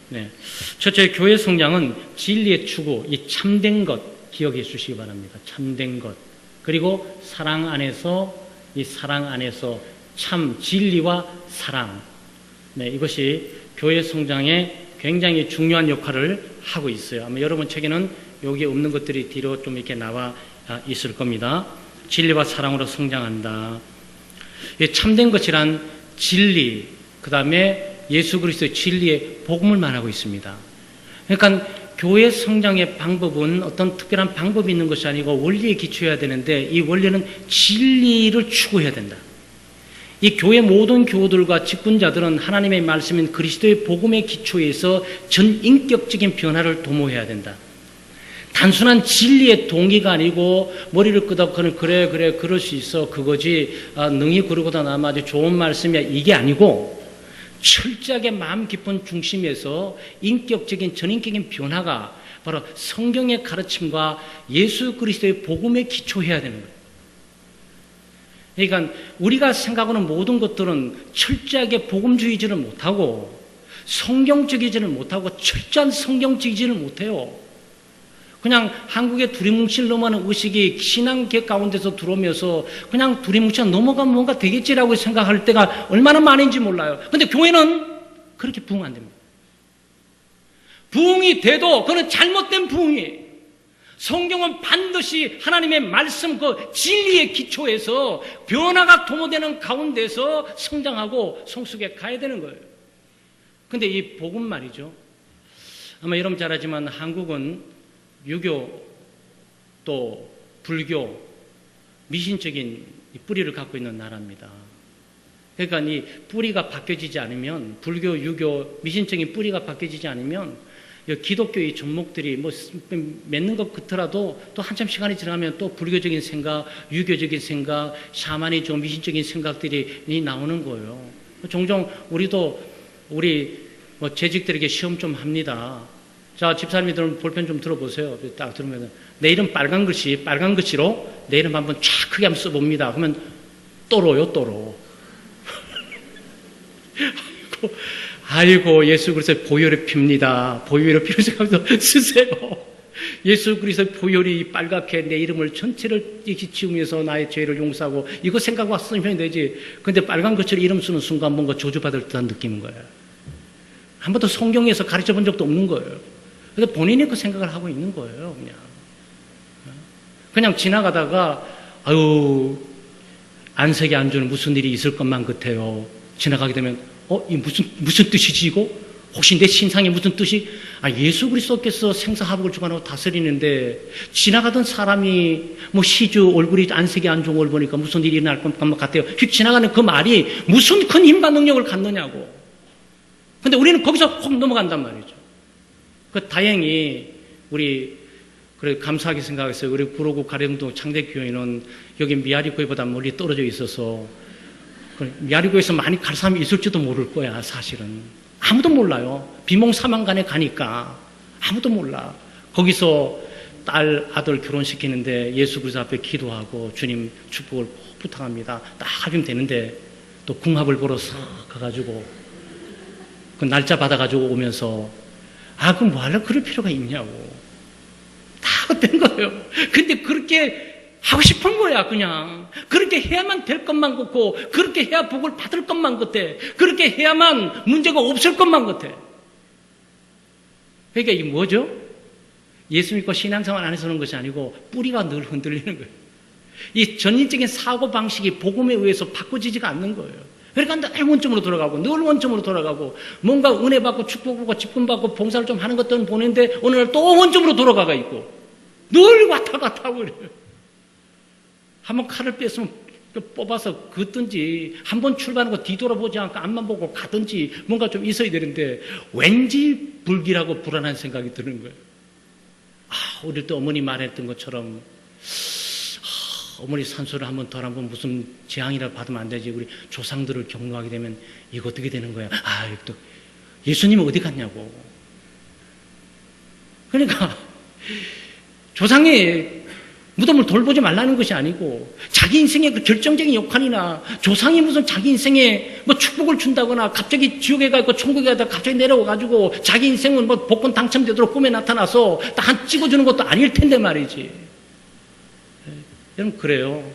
네. 첫째, 교회 성장은 진리의 추구, 이 참된 것 기억해 주시기 바랍니다. 참된 것. 그리고 사랑 안에서, 이 사랑 안에서 참 진리와 사랑. 네, 이것이 교회 성장의 굉장히 중요한 역할을 하고 있어요. 아마 여러분 책에는 여기에 없는 것들이 뒤로 좀 이렇게 나와 있을 겁니다. 진리와 사랑으로 성장한다. 참된 것이란 진리, 그 다음에 예수 그리스도의 진리의 복음을 말하고 있습니다. 그러니까 교회 성장의 방법은 어떤 특별한 방법이 있는 것이 아니고 원리에 기초해야 되는데 이 원리는 진리를 추구해야 된다. 이 교회 모든 교우들과 직분자들은 하나님의 말씀인 그리스도의 복음의 기초에서 전인격적인 변화를 도모해야 된다. 단순한 진리의 동의가 아니고 머리를 끄덕거리는 그래 그럴 수 있어 그거지 능히 그러고도 나면 아주 좋은 말씀이야 이게 아니고 철저하게 마음 깊은 중심에서 인격적인 전인격적인 변화가 바로 성경의 가르침과 예수 그리스도의 복음에 기초해야 되는 거예요. 그러니까 우리가 생각하는 모든 것들은 철저하게 복음주의지를 못하고 성경적이지를 못하고 철저한 성경적이지를 못해요. 그냥 한국의 두리뭉실 넘어가는 의식이 신앙계 가운데서 들어오면서 그냥 두리뭉실 넘어가면 뭔가 되겠지라고 생각할 때가 얼마나 많은지 몰라요. 그런데 교회는 그렇게 부응 안 됩니다. 부흥이 돼도 그는 잘못된 부흥이에요. 성경은 반드시 하나님의 말씀 그 진리의 기초에서 변화가 도모되는 가운데서 성장하고 성숙해 가야 되는 거예요. 근데 이 복음 말이죠. 아마 여러분 잘 알지만 한국은 유교 또 불교 미신적인 뿌리를 갖고 있는 나라입니다. 그러니까 이 뿌리가 바뀌어지지 않으면 불교, 유교, 미신적인 뿌리가 바뀌어지지 않으면 기독교의 종목들이 뭐 맺는 것 같더라도 또 한참 시간이 지나면 또 불교적인 생각, 유교적인 생각, 샤머니즘, 미신적인 생각들이 나오는 거예요. 종종 우리 뭐 재직들에게 시험 좀 합니다. 자, 집사님들 볼펜 좀 들어보세요. 딱 들으면 내 이름 빨간 글씨로 내 이름 한번 쫙 크게 한번 써봅니다. 그러면 또로요, 또로. 아이고, 예수 그리스도의 보혈이 핍니다. 보혈이 피면서 쓰세요. 예수 그리스도의 보혈이 빨갛게 내 이름을 전체를 이렇게 지우면서 나의 죄를 용서하고 이거 생각하고 쓰면 되지. 근데 빨간 글씨로 이름 쓰는 순간 뭔가 저주받을 듯한 느낌인 거예요. 한 번도 성경에서 가르쳐 본 적도 없는 거예요. 그래서 본인이 그 생각을 하고 있는 거예요, 그냥 지나가다가, 아유, 안색이 안 좋은 무슨 일이 있을 것만 같아요. 지나가게 되면, 이 무슨 뜻이지, 이거? 혹시 내 신상에 무슨 뜻이? 예수 그리스도께서 생사하복을 주관하고 다스리는데, 지나가던 사람이, 시주 얼굴이 안색이 안 좋은 걸 보니까 무슨 일이 날 것만 같아요. 휙 지나가는 그 말이 무슨 큰 힘과 능력을 갖느냐고. 근데 우리는 거기서 확 넘어간단 말이죠. 다행히, 그래, 감사하게 생각했어요. 우리 구로구 가령동 창대교회는 여기 미아리교회보다 멀리 떨어져 있어서, 미아리교회에서 많이 갈 사람이 있을지도 모를 거야, 사실은. 아무도 몰라요. 비몽사망간에 가니까. 아무도 몰라. 거기서 딸, 아들 결혼시키는데 예수 그리스도 앞에 기도하고 주님 축복을 부탁합니다. 딱 하면 되는데 또 궁합을 보러 싹 가가지고 그 날짜 받아가지고 오면서 그럼 뭐 하려고 그럴 필요가 있냐고. 다 된 거예요. 근데 그렇게 하고 싶은 거야, 그냥. 그렇게 해야만 될 것만 같고, 그렇게 해야 복을 받을 것만 같아. 그렇게 해야만 문제가 없을 것만 같아. 그러니까 이게 뭐죠? 예수 믿고 신앙생활 안에서 오는 것이 아니고 뿌리가 늘 흔들리는 거예요. 이 전인적인 사고방식이 복음에 의해서 바꿔지지가 않는 거예요. 그러니까 늘 원점으로 돌아가고, 뭔가 은혜 받고 축복받고 직분 받고 봉사를 좀 하는 것들은 보는데 어느 날 또 원점으로 돌아가가 있고, 늘 왔다 갔다 하고 그래요. 한번 칼을 뺐으면 뽑아서 긋든지, 한번 출발하고 뒤돌아보지 않고 앞만 보고 가든지 뭔가 좀 있어야 되는데 왠지 불길하고 불안한 생각이 드는 거예요. 어릴 때 어머니 말했던 것처럼 어머니 산소를 한번 무슨 재앙이라도 받으면 안 되지. 우리 조상들을 경로하게 되면 이거 어떻게 되는 거야? 또 예수님은 어디 갔냐고. 그러니까 조상의 무덤을 돌보지 말라는 것이 아니고 자기 인생의 그 결정적인 역할이나 조상이 무슨 자기 인생에 축복을 준다거나 갑자기 지옥에 가고 천국에 가다 갑자기 내려와가지고 자기 인생은 복권 당첨되도록 꿈에 나타나서 딱 찍어주는 것도 아닐 텐데 말이지. 여러분 그래요.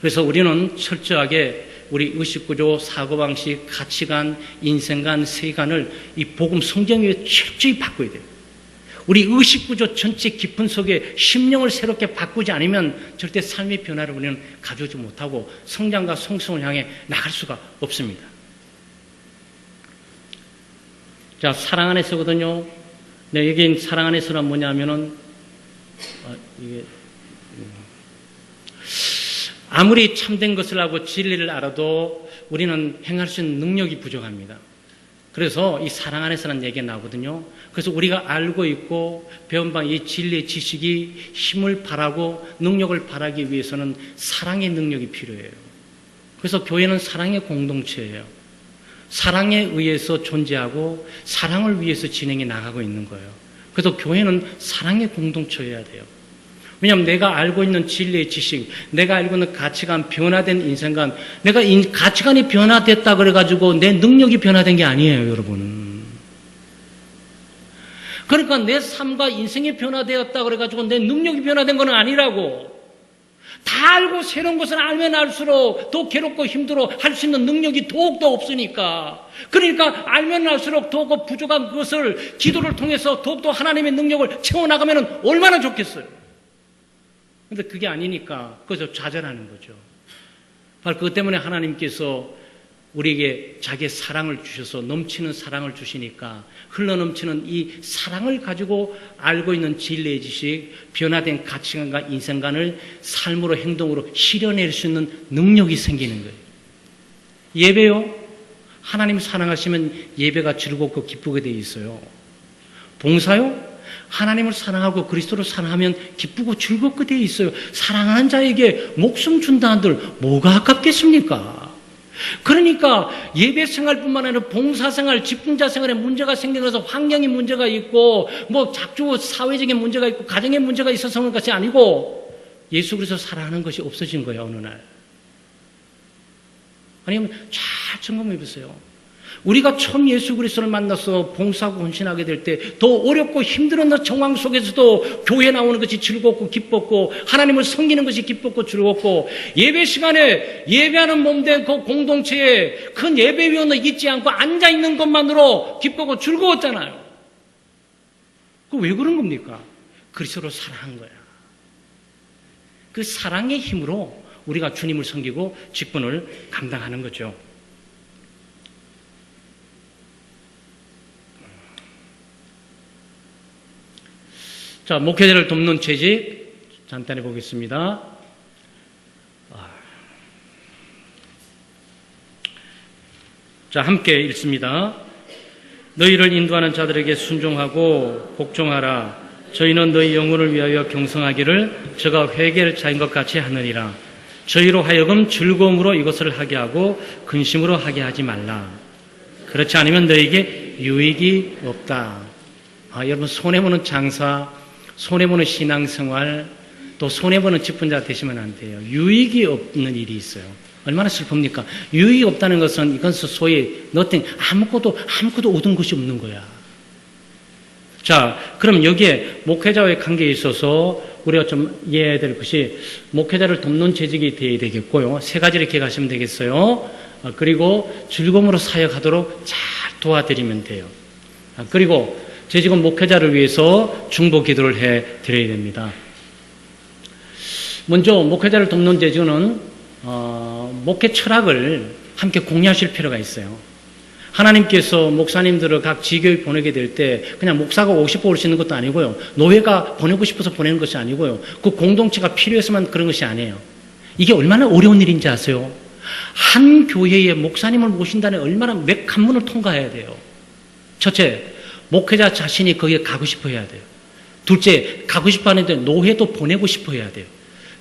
그래서 우리는 철저하게 우리 의식구조, 사고방식, 가치관, 인생관, 세관을 이 복음 성경 위에 철저히 바꿔야 돼요. 우리 의식구조 전체 깊은 속에 심령을 새롭게 바꾸지 않으면 절대 삶의 변화를 우리는 가져오지 못하고 성장과 성숙을 향해 나갈 수가 없습니다. 자, 사랑 안에서거든요. 네, 여기 사랑 안에서란 뭐냐면은, 아무리 참된 것을 하고 진리를 알아도 우리는 행할 수 있는 능력이 부족합니다. 그래서 이 사랑 안에서라는 얘기가 나오거든요. 그래서 우리가 알고 있고 배운 바 이 진리의 지식이 힘을 발하고 능력을 발하기 위해서는 사랑의 능력이 필요해요. 그래서 교회는 사랑의 공동체예요. 사랑에 의해서 존재하고 사랑을 위해서 진행해 나가고 있는 거예요. 그래서 교회는 사랑의 공동체여야 돼요. 왜냐하면 내가 알고 있는 진리의 지식, 내가 알고 있는 가치관, 변화된 인생관, 내가 가치관이 변화됐다 그래가지고 내 능력이 변화된 게 아니에요, 여러분. 그러니까 내 삶과 인생이 변화되었다 그래가지고 내 능력이 변화된 건 아니라고. 다 알고 새로운 것을 알면 알수록 더 괴롭고 힘들어 할 수 있는 능력이 더욱더 없으니까. 그러니까 알면 알수록 더 부족한 것을 기도를 통해서 더욱더 하나님의 능력을 채워나가면 얼마나 좋겠어요. 근데 그게 아니니까 그저 좌절하는 거죠. 바로 그것 때문에 하나님께서 우리에게 자기의 사랑을 주셔서 넘치는 사랑을 주시니까 흘러넘치는 이 사랑을 가지고 알고 있는 진리의 지식, 변화된 가치관과 인생관을 삶으로 행동으로 실현할 수 있는 능력이 생기는 거예요. 예배요? 하나님 사랑하시면 예배가 즐겁고 기쁘게 되어 있어요. 봉사요? 하나님을 사랑하고 그리스도를 사랑하면 기쁘고 즐겁게 되어 있어요. 사랑하는 자에게 목숨 준다 한들 뭐가 아깝겠습니까? 그러니까 예배 생활뿐만 아니라 봉사 생활, 집중자 생활에 문제가 생겨서 환경에 문제가 있고 작주 사회적인 문제가 있고 가정에 문제가 있어서 그런 것이 아니고 예수 그리스도 사랑하는 것이 없어진 거예요. 어느 날. 아니면 잘 점검해 보세요. 우리가 처음 예수 그리스도를 만나서 봉사하고 헌신하게 될 때 더 어렵고 힘든 정황 속에서도 교회 나오는 것이 즐겁고 기뻤고 하나님을 섬기는 것이 기뻤고 즐겁고 예배 시간에 예배하는 몸된 그 공동체에 큰 예배위원을 잊지 않고 앉아있는 것만으로 기쁘고 즐거웠잖아요. 그 왜 그런 겁니까? 그리스도를 사랑한 거야. 그 사랑의 힘으로 우리가 주님을 섬기고 직분을 감당하는 거죠. 자, 목회자를 돕는 재직 간단히 보겠습니다. 자, 함께 읽습니다. 너희를 인도하는 자들에게 순종하고 복종하라. 저희는 너희 영혼을 위하여 경성하기를 저가 회개를 차인 것 같이 하느니라. 저희로 하여금 즐거움으로 이것을 하게 하고 근심으로 하게 하지 말라. 그렇지 않으면 너희에게 유익이 없다. 여러분 손해보는 장사, 손해보는 신앙생활, 또 손해보는 직분자 되시면 안 돼요. 유익이 없는 일이 있어요. 얼마나 슬픕니까? 유익이 없다는 것은 이것은 소위 nothing, 아무것도 얻은 것이 없는 거야. 자, 그럼 여기에 목회자와의 관계에 있어서 우리가 좀 이해해야 될 것이 목회자를 돕는 재직이 되어야 되겠고요. 세 가지를 기억하시면 되겠어요. 그리고 즐거움으로 사역하도록 잘 도와드리면 돼요. 그리고 재직은 목회자를 위해서 중보 기도를 해 드려야 됩니다. 먼저 목회자를 돕는 재직은 목회 철학을 함께 공유하실 필요가 있어요. 하나님께서 목사님들을 각 지교에 보내게 될 때 그냥 목사가 오고 싶어 올 수 있는 것도 아니고요. 노예가 보내고 싶어서 보내는 것이 아니고요. 그 공동체가 필요해서만 그런 것이 아니에요. 이게 얼마나 어려운 일인지 아세요? 한 교회에 목사님을 모신다는 얼마나 몇 관문을 통과해야 돼요. 첫째, 목회자 자신이 거기에 가고 싶어 해야 돼요. 둘째, 가고 싶어 하는데 노예도 보내고 싶어 해야 돼요.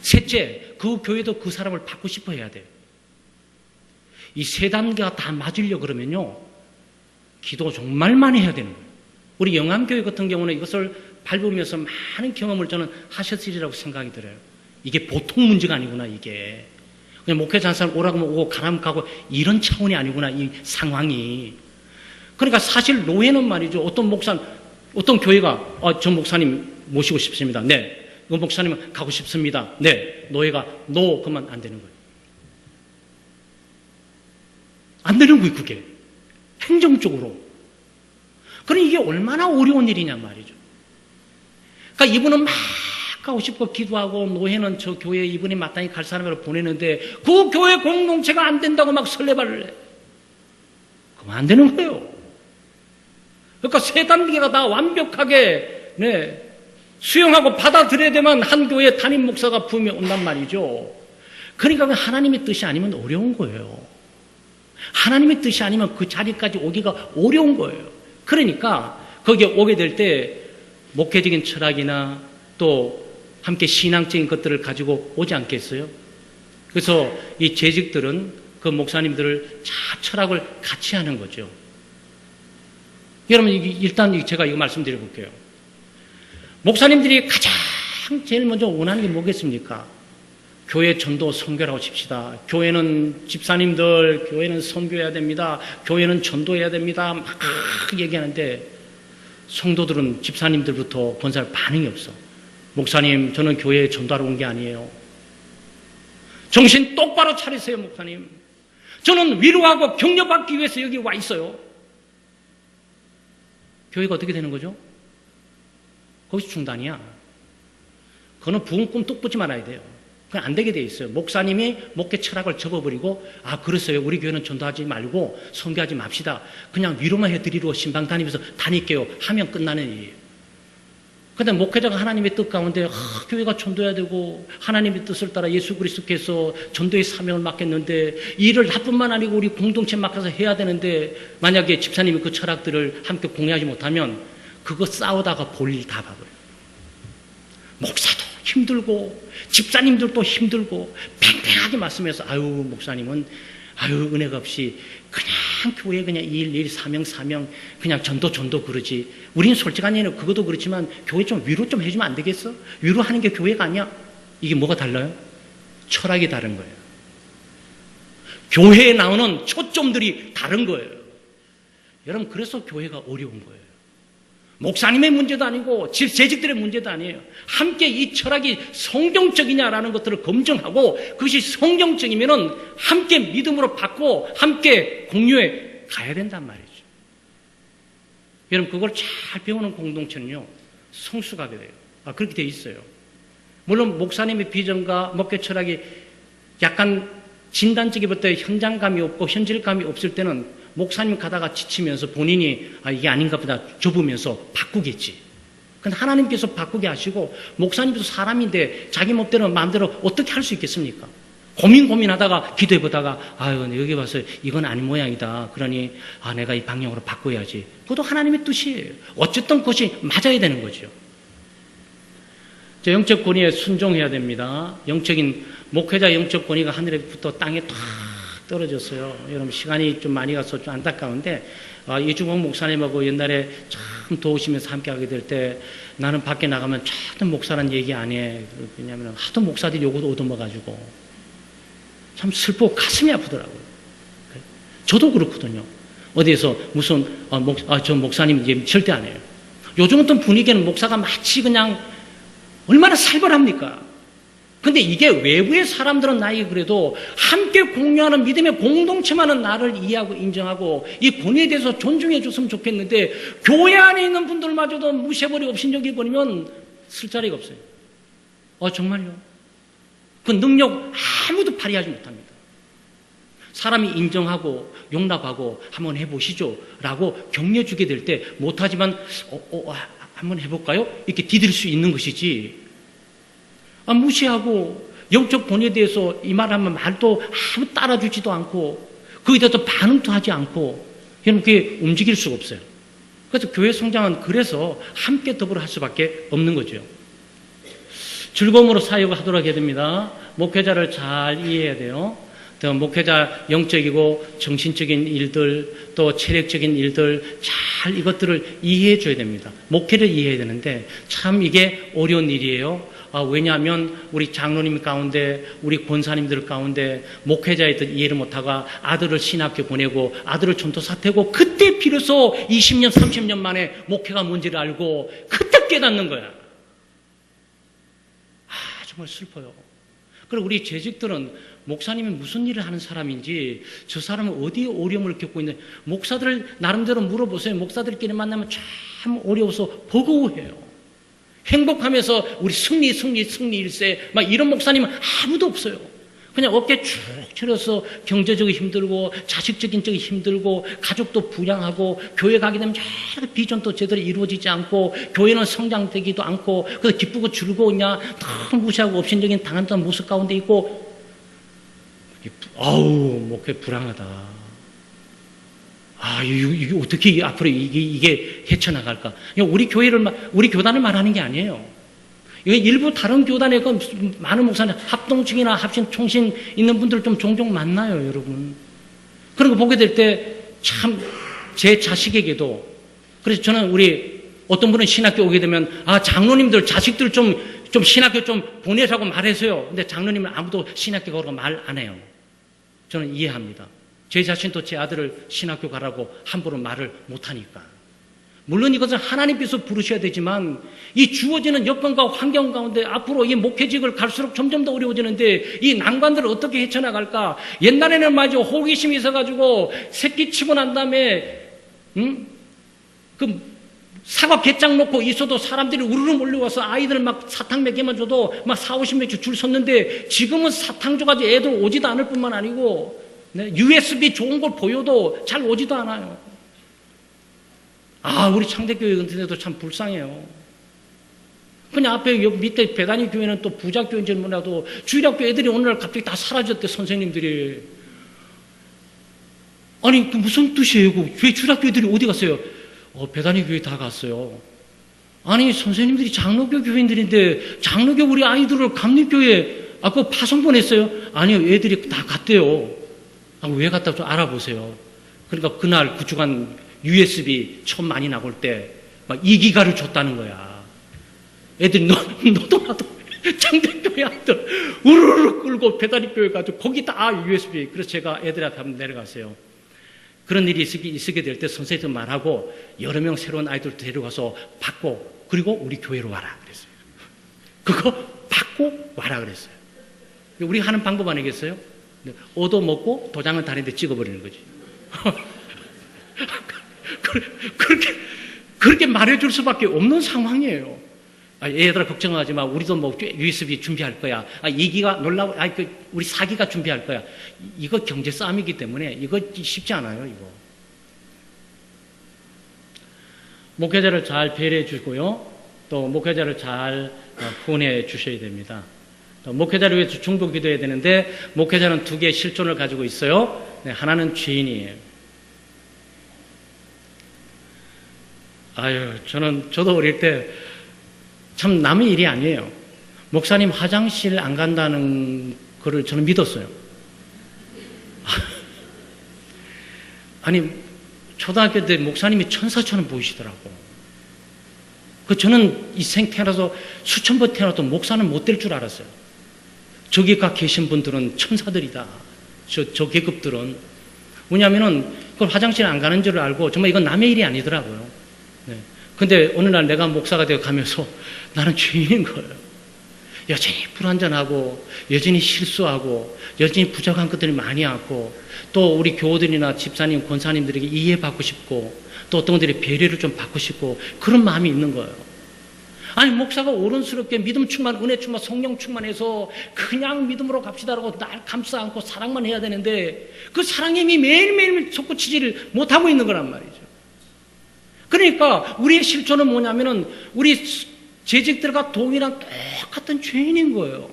셋째, 그 교회도 그 사람을 받고 싶어 해야 돼요. 이 세 단계가 다 맞으려고 그러면요, 기도 정말 많이 해야 되는 거예요. 우리 영암교회 같은 경우는 이것을 밟으면서 많은 경험을 저는 하셨으리라고 생각이 들어요. 이게 보통 문제가 아니구나, 이게. 그냥 목회자 한 사람 오라고 하면 오고 가라면 가고 이런 차원이 아니구나, 이 상황이. 그러니까 사실 노예는 말이죠. 어떤 교회가 저 목사님 모시고 싶습니다. 네. 그 목사님은 가고 싶습니다. 네. 노예가 그러면 안 되는 거예요. 안 되는 거예요, 그게. 행정적으로. 그러니 이게 얼마나 어려운 일이냐 말이죠. 그러니까 이분은 막 가고 싶고 기도하고 노예는 저 교회에 이분이 마땅히 갈 사람으로 보내는데 그 교회 공동체가 안 된다고 막 설레발을 해. 그러면 안 되는 거예요. 그러니까 세 단계가 다 완벽하게 수용하고 받아들여야 되면 한 교회 담임 목사가 부임이 온단 말이죠. 그러니까 하나님의 뜻이 아니면 어려운 거예요. 하나님의 뜻이 아니면 그 자리까지 오기가 어려운 거예요. 그러니까 거기에 오게 될 때 목회적인 철학이나 또 함께 신앙적인 것들을 가지고 오지 않겠어요? 그래서 이 재직들은 그 목사님들을 철학을 같이 하는 거죠. 여러분, 일단 제가 이거 말씀드려 볼게요. 목사님들이 가장 제일 먼저 원하는 게 뭐겠습니까? 교회 전도 선교라고 칩시다. 교회는 집사님들, 교회는 선교해야 됩니다. 교회는 전도해야 됩니다. 막 얘기하는데 성도들은 집사님들부터 본사를 반응이 없어. 목사님, 저는 교회에 전도하러 온 게 아니에요. 정신 똑바로 차리세요, 목사님. 저는 위로하고 격려받기 위해서 여기 와 있어요. 교회가 어떻게 되는 거죠? 거기서 중단이야. 그거는 부흥 꿈 뚝 붙지 말아야 돼요. 그건 안 되게 돼 있어요. 목사님이 목회 철학을 접어버리고, 아, 그랬어요. 우리 교회는 전도하지 말고 선교하지 맙시다. 그냥 위로만 해드리러 신방 다니면서 다닐게요. 하면 끝나는 일이에요. 근데 목회자가 하나님의 뜻 가운데 교회가 전도해야 되고 하나님의 뜻을 따라 예수 그리스도께서 전도의 사명을 맡겼는데 이 일을 나뿐만 아니고 우리 공동체 맡아서 해야 되는데 만약에 집사님이 그 철학들을 함께 공유하지 못하면 그거 싸우다가 볼 일 다 봐버려요. 목사도 힘들고 집사님들도 힘들고 팽팽하게 말씀해서 아유 목사님은 아유 은혜가 없이 그냥 교회 그냥 일 사명 그냥 전도 그러지. 우리는 솔직한 얘기는 그것도 그렇지만 교회 좀 위로 좀 해주면 안 되겠어? 위로하는 게 교회가 아니야? 이게 뭐가 달라요? 철학이 다른 거예요. 교회에 나오는 초점들이 다른 거예요. 여러분 그래서 교회가 어려운 거예요. 목사님의 문제도 아니고 재직들의 문제도 아니에요. 함께 이 철학이 성경적이냐라는 것들을 검증하고 그것이 성경적이면은 함께 믿음으로 받고 함께 공유해 가야 된단 말이죠. 여러분 그걸 잘 배우는 공동체는요 성숙하게 돼요. 그렇게 돼 있어요. 물론 목사님의 비전과 목회 철학이 약간 진단적이부터 현장감이 없고 현실감이 없을 때는 목사님 가다가 지치면서 본인이 이게 아닌가 보다 접으면서 바꾸겠지. 근데 하나님께서 바꾸게 하시고 목사님도 사람인데 자기 멋대로 마음대로 어떻게 할 수 있겠습니까? 고민하다가 기도해보다가 아유 여기 와서 이건 아닌 모양이다. 그러니 내가 이 방향으로 바꿔야지. 그것도 하나님의 뜻이에요. 어쨌든 그것이 맞아야 되는 거죠. 영적 권위에 순종해야 됩니다. 목회자 영적 권위가 하늘에부터 땅에 탁 떨어졌어요. 여러분 시간이 좀 많이 가서 좀 안타까운데 이중홍 목사님하고 옛날에 참 도우시면서 함께 하게 될 때 나는 밖에 나가면 절대 목사란 얘기 안 해. 왜냐하면 하도 목사들이 요것도 얻어먹어가지고 참 슬프고 가슴이 아프더라고요. 저도 그렇거든요. 어디에서 무슨 저 목사님 얘기 절대 안 해요. 요즘 어떤 분위기는 목사가 마치 그냥 얼마나 살벌합니까? 근데 이게 외부의 사람들은 나에게 그래도 함께 공유하는 믿음의 공동체만은 나를 이해하고 인정하고 이 권위에 대해서 존중해 줬으면 좋겠는데 교회 안에 있는 분들마저도 무시해버리고 업신여겨버리면 쓸 자리가 없어요. 정말요? 그 능력 아무도 발휘하지 못합니다. 사람이 인정하고 용납하고 한번 해보시죠 라고 격려 주게 될 때 못하지만 한번 해볼까요? 이렇게 디딜 수 있는 것이지 무시하고 영적 본에 대해서 이 말하면 말도 아무 따라주지도 않고 거기에 대해서 반응도 하지 않고 여러분 그게 움직일 수가 없어요. 그래서 교회 성장은 그래서 함께 더불어 할 수밖에 없는 거죠. 즐거움으로 사역을 하도록 해야 됩니다. 목회자를 잘 이해해야 돼요. 또 목회자 영적이고 정신적인 일들 또 체력적인 일들 잘 이것들을 이해해 줘야 됩니다. 목회를 이해해야 되는데 참 이게 어려운 일이에요. 왜냐하면 우리 장로님 가운데 우리 권사님들 가운데 목회자의 뜻 이해를 못하고 아들을 신학교 보내고 아들을 전도사 태고 그때 비로소 20년 30년 만에 목회가 뭔지를 알고 그때 깨닫는 거야. 정말 슬퍼요. 그리고 우리 재직들은 목사님이 무슨 일을 하는 사람인지 저 사람은 어디에 어려움을 겪고 있는지 목사들 나름대로 물어보세요. 목사들끼리 만나면 참 어려워서 버거워해요. 행복하면서 우리 승리 일세 막 이런 목사님은 아무도 없어요. 그냥 어깨 쭉 처려서 경제적으로 힘들고 자식적인 쪽이 힘들고 가족도 부양하고 교회 가게 되면 비전도 제대로 이루어지지 않고 교회는 성장되기도 않고 그래서 기쁘고 즐거우냐 너무 무시하고 업신적인 당한다는 모습 가운데 있고 목회 불안하다. 이게 어떻게 앞으로 이게 헤쳐나갈까? 우리 교단을 말하는 게 아니에요. 이게 일부 다른 교단에 많은 목사님, 합동층이나 합신, 총신 있는 분들 좀 종종 만나요, 여러분. 그런 거 보게 될 때 참 제 자식에게도 그래서 저는 어떤 분은 신학교 오게 되면 장로님들 자식들 좀 신학교 좀 보내라고 말해서요. 근데 장로님은 아무도 신학교 가라고 말 안 해요. 저는 이해합니다. 제 자신도 제 아들을 신학교 가라고 함부로 말을 못하니까. 물론 이것은 하나님께서 부르셔야 되지만 이 주어지는 여건과 환경 가운데 앞으로 이 목회직을 갈수록 점점 더 어려워지는데 이 난관들을 어떻게 헤쳐나갈까? 옛날에는 말이죠. 호기심이 있어가지고 새끼 치고 난 다음에 그 사과 게장 놓고 있어도 사람들이 우르르 몰려와서 아이들 막 사탕 몇 개만 줘도 막 40~50명 줄 섰는데 지금은 사탕 줘가지고 애들 오지도 않을 뿐만 아니고 USB 좋은 걸 보여도 잘 오지도 않아요. 우리 창대교회 같은 데도 참 불쌍해요. 그냥 앞에 여기 밑에 배단위 교회는 또 부작교인지 몰라도 주일학교 애들이 오늘날 갑자기 다 사라졌대, 선생님들이. 아니, 그 무슨 뜻이에요? 왜 주일학교 애들이 어디 갔어요? 배단위 교회 다 갔어요. 아니, 선생님들이 장로교 교인들인데 장로교 우리 아이들을 감리교회, 그거 파송 보냈어요? 아니요, 애들이 다 갔대요. 왜 갔다 좀 알아보세요. 그러니까 그날 그 주간 USB 처음 많이 나올 때 막 2기가를 줬다는 거야. 애들이 너도 나도 창대교회 아이들 우르르 끌고 배다리 교회 가지고 거기 다 USB. 그래서 제가 애들한테 한번 내려갔어요. 그런 일이 있게 될 때 선생님들 말하고 여러 명 새로운 아이들 데려가서 받고 그리고 우리 교회로 와라 그랬어요. 그거 받고 와라 그랬어요. 우리 하는 방법 아니겠어요? 얻어먹고 도장은 다른데 찍어버리는 거지. 그렇게 말해줄 수밖에 없는 상황이에요. 얘들아 걱정하지 마. 우리도 뭐 USB 준비할 거야. 2기가 놀라워. 우리 4기가 준비할 거야. 이거 경제 싸움이기 때문에 이거 쉽지 않아요. 이거. 목회자를 잘 배려해 주고요. 또 목회자를 잘 후원해 주셔야 됩니다. 또 목회자를 위해서 중보 기도해야 되는데 목회자는 2개의 실존을 가지고 있어요. 하나는 죄인이에요. 저도 어릴 때 참 남의 일이 아니에요. 목사님 화장실 안 간다는 거를 저는 믿었어요. 아니, 초등학교 때 목사님이 천사처럼 보이시더라고. 저는 이 생 태어나서 수천 번 태어나도 목사는 못 될 줄 알았어요. 저기 가 계신 분들은 천사들이다. 저 계급들은. 왜냐하면은 그걸 화장실 안 가는 줄 알고 정말 이건 남의 일이 아니더라고요. 근데 어느 날 내가 목사가 되어 가면서 나는 죄인인 거예요. 여전히 불완전하고 여전히 실수하고 여전히 부족한 것들이 많이 하고 또 우리 교우들이나 집사님, 권사님들에게 이해받고 싶고 또 어떤 분들이 배려를 좀 받고 싶고 그런 마음이 있는 거예요. 아니, 목사가 오른스럽게 믿음 충만, 은혜 충만, 성령 충만해서 그냥 믿음으로 갑시다라고 날 감싸 안고 사랑만 해야 되는데 그 사랑의 힘이 매일매일 솟구치지를 못하고 있는 거란 말이죠. 그러니까 우리의 실존은 뭐냐면은 우리 재직들과 동일한 똑같은 죄인인 거예요.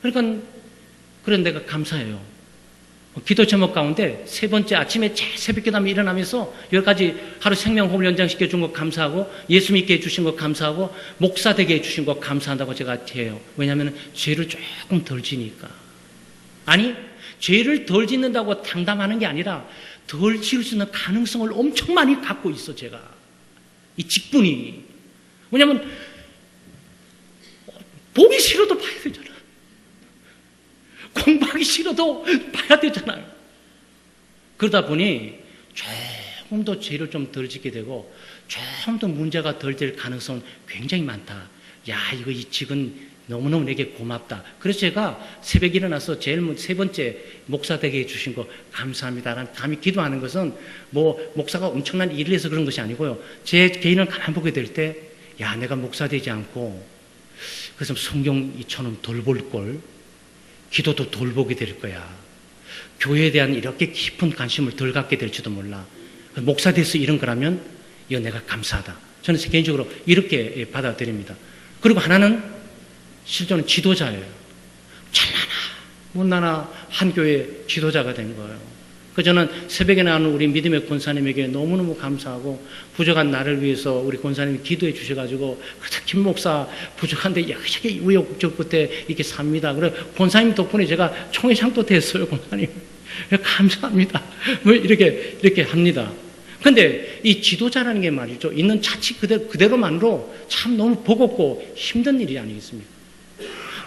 그러니까 그런 내가 감사해요. 기도 제목 가운데 3번째 아침에 새벽 기도하며 일어나면서 여러 가지 하루 생명호흡을 연장시켜 준 것 감사하고 예수 믿게 해주신 것 감사하고 목사 되게 해주신 것 감사한다고 제가 해요. 왜냐하면 죄를 조금 덜 지니까. 아니, 죄를 덜 짓는다고 당담하는 게 아니라 덜 지을 수 있는 가능성을 엄청 많이 갖고 있어, 제가. 이 직분이. 왜냐면, 보기 싫어도 봐야 되잖아. 공부하기 싫어도 봐야 되잖아요. 그러다 보니, 조금 더 죄를 좀 덜 짓게 되고, 조금 더 문제가 덜 될 가능성은 굉장히 많다. 이거 이 직은 너무너무 내게 고맙다. 그래서 제가 새벽에 일어나서 제일 3번째 목사 되게 해주신 거 감사합니다. 감히 기도하는 것은 뭐 목사가 엄청난 일을 해서 그런 것이 아니고요. 제 개인을 가만 보게 될 때, 내가 목사 되지 않고, 그래서 성경 이처럼 덜 볼 걸, 기도도 덜 보게 될 거야. 교회에 대한 이렇게 깊은 관심을 덜 갖게 될지도 몰라. 목사 돼서 이런 거라면, 이거 내가 감사하다. 저는 개인적으로 이렇게 받아들입니다. 그리고 하나는 실존은 지도자예요. 잘나나 못나나 한 교회 지도자가 된 거예요. 저는 새벽에 나오는 우리 믿음의 권사님에게 너무너무 감사하고 부족한 나를 위해서 우리 권사님이 기도해 주셔가지고 김 목사 부족한데 여기저기 우여곡절 끝에 이렇게 삽니다. 그래 권사님 덕분에 제가 총회장도 됐어요. 권사님 감사합니다. 뭐 이렇게 합니다. 근데 이 지도자라는 게 말이죠. 있는 자치 그대로만으로 참 너무 버겁고 힘든 일이 아니겠습니까?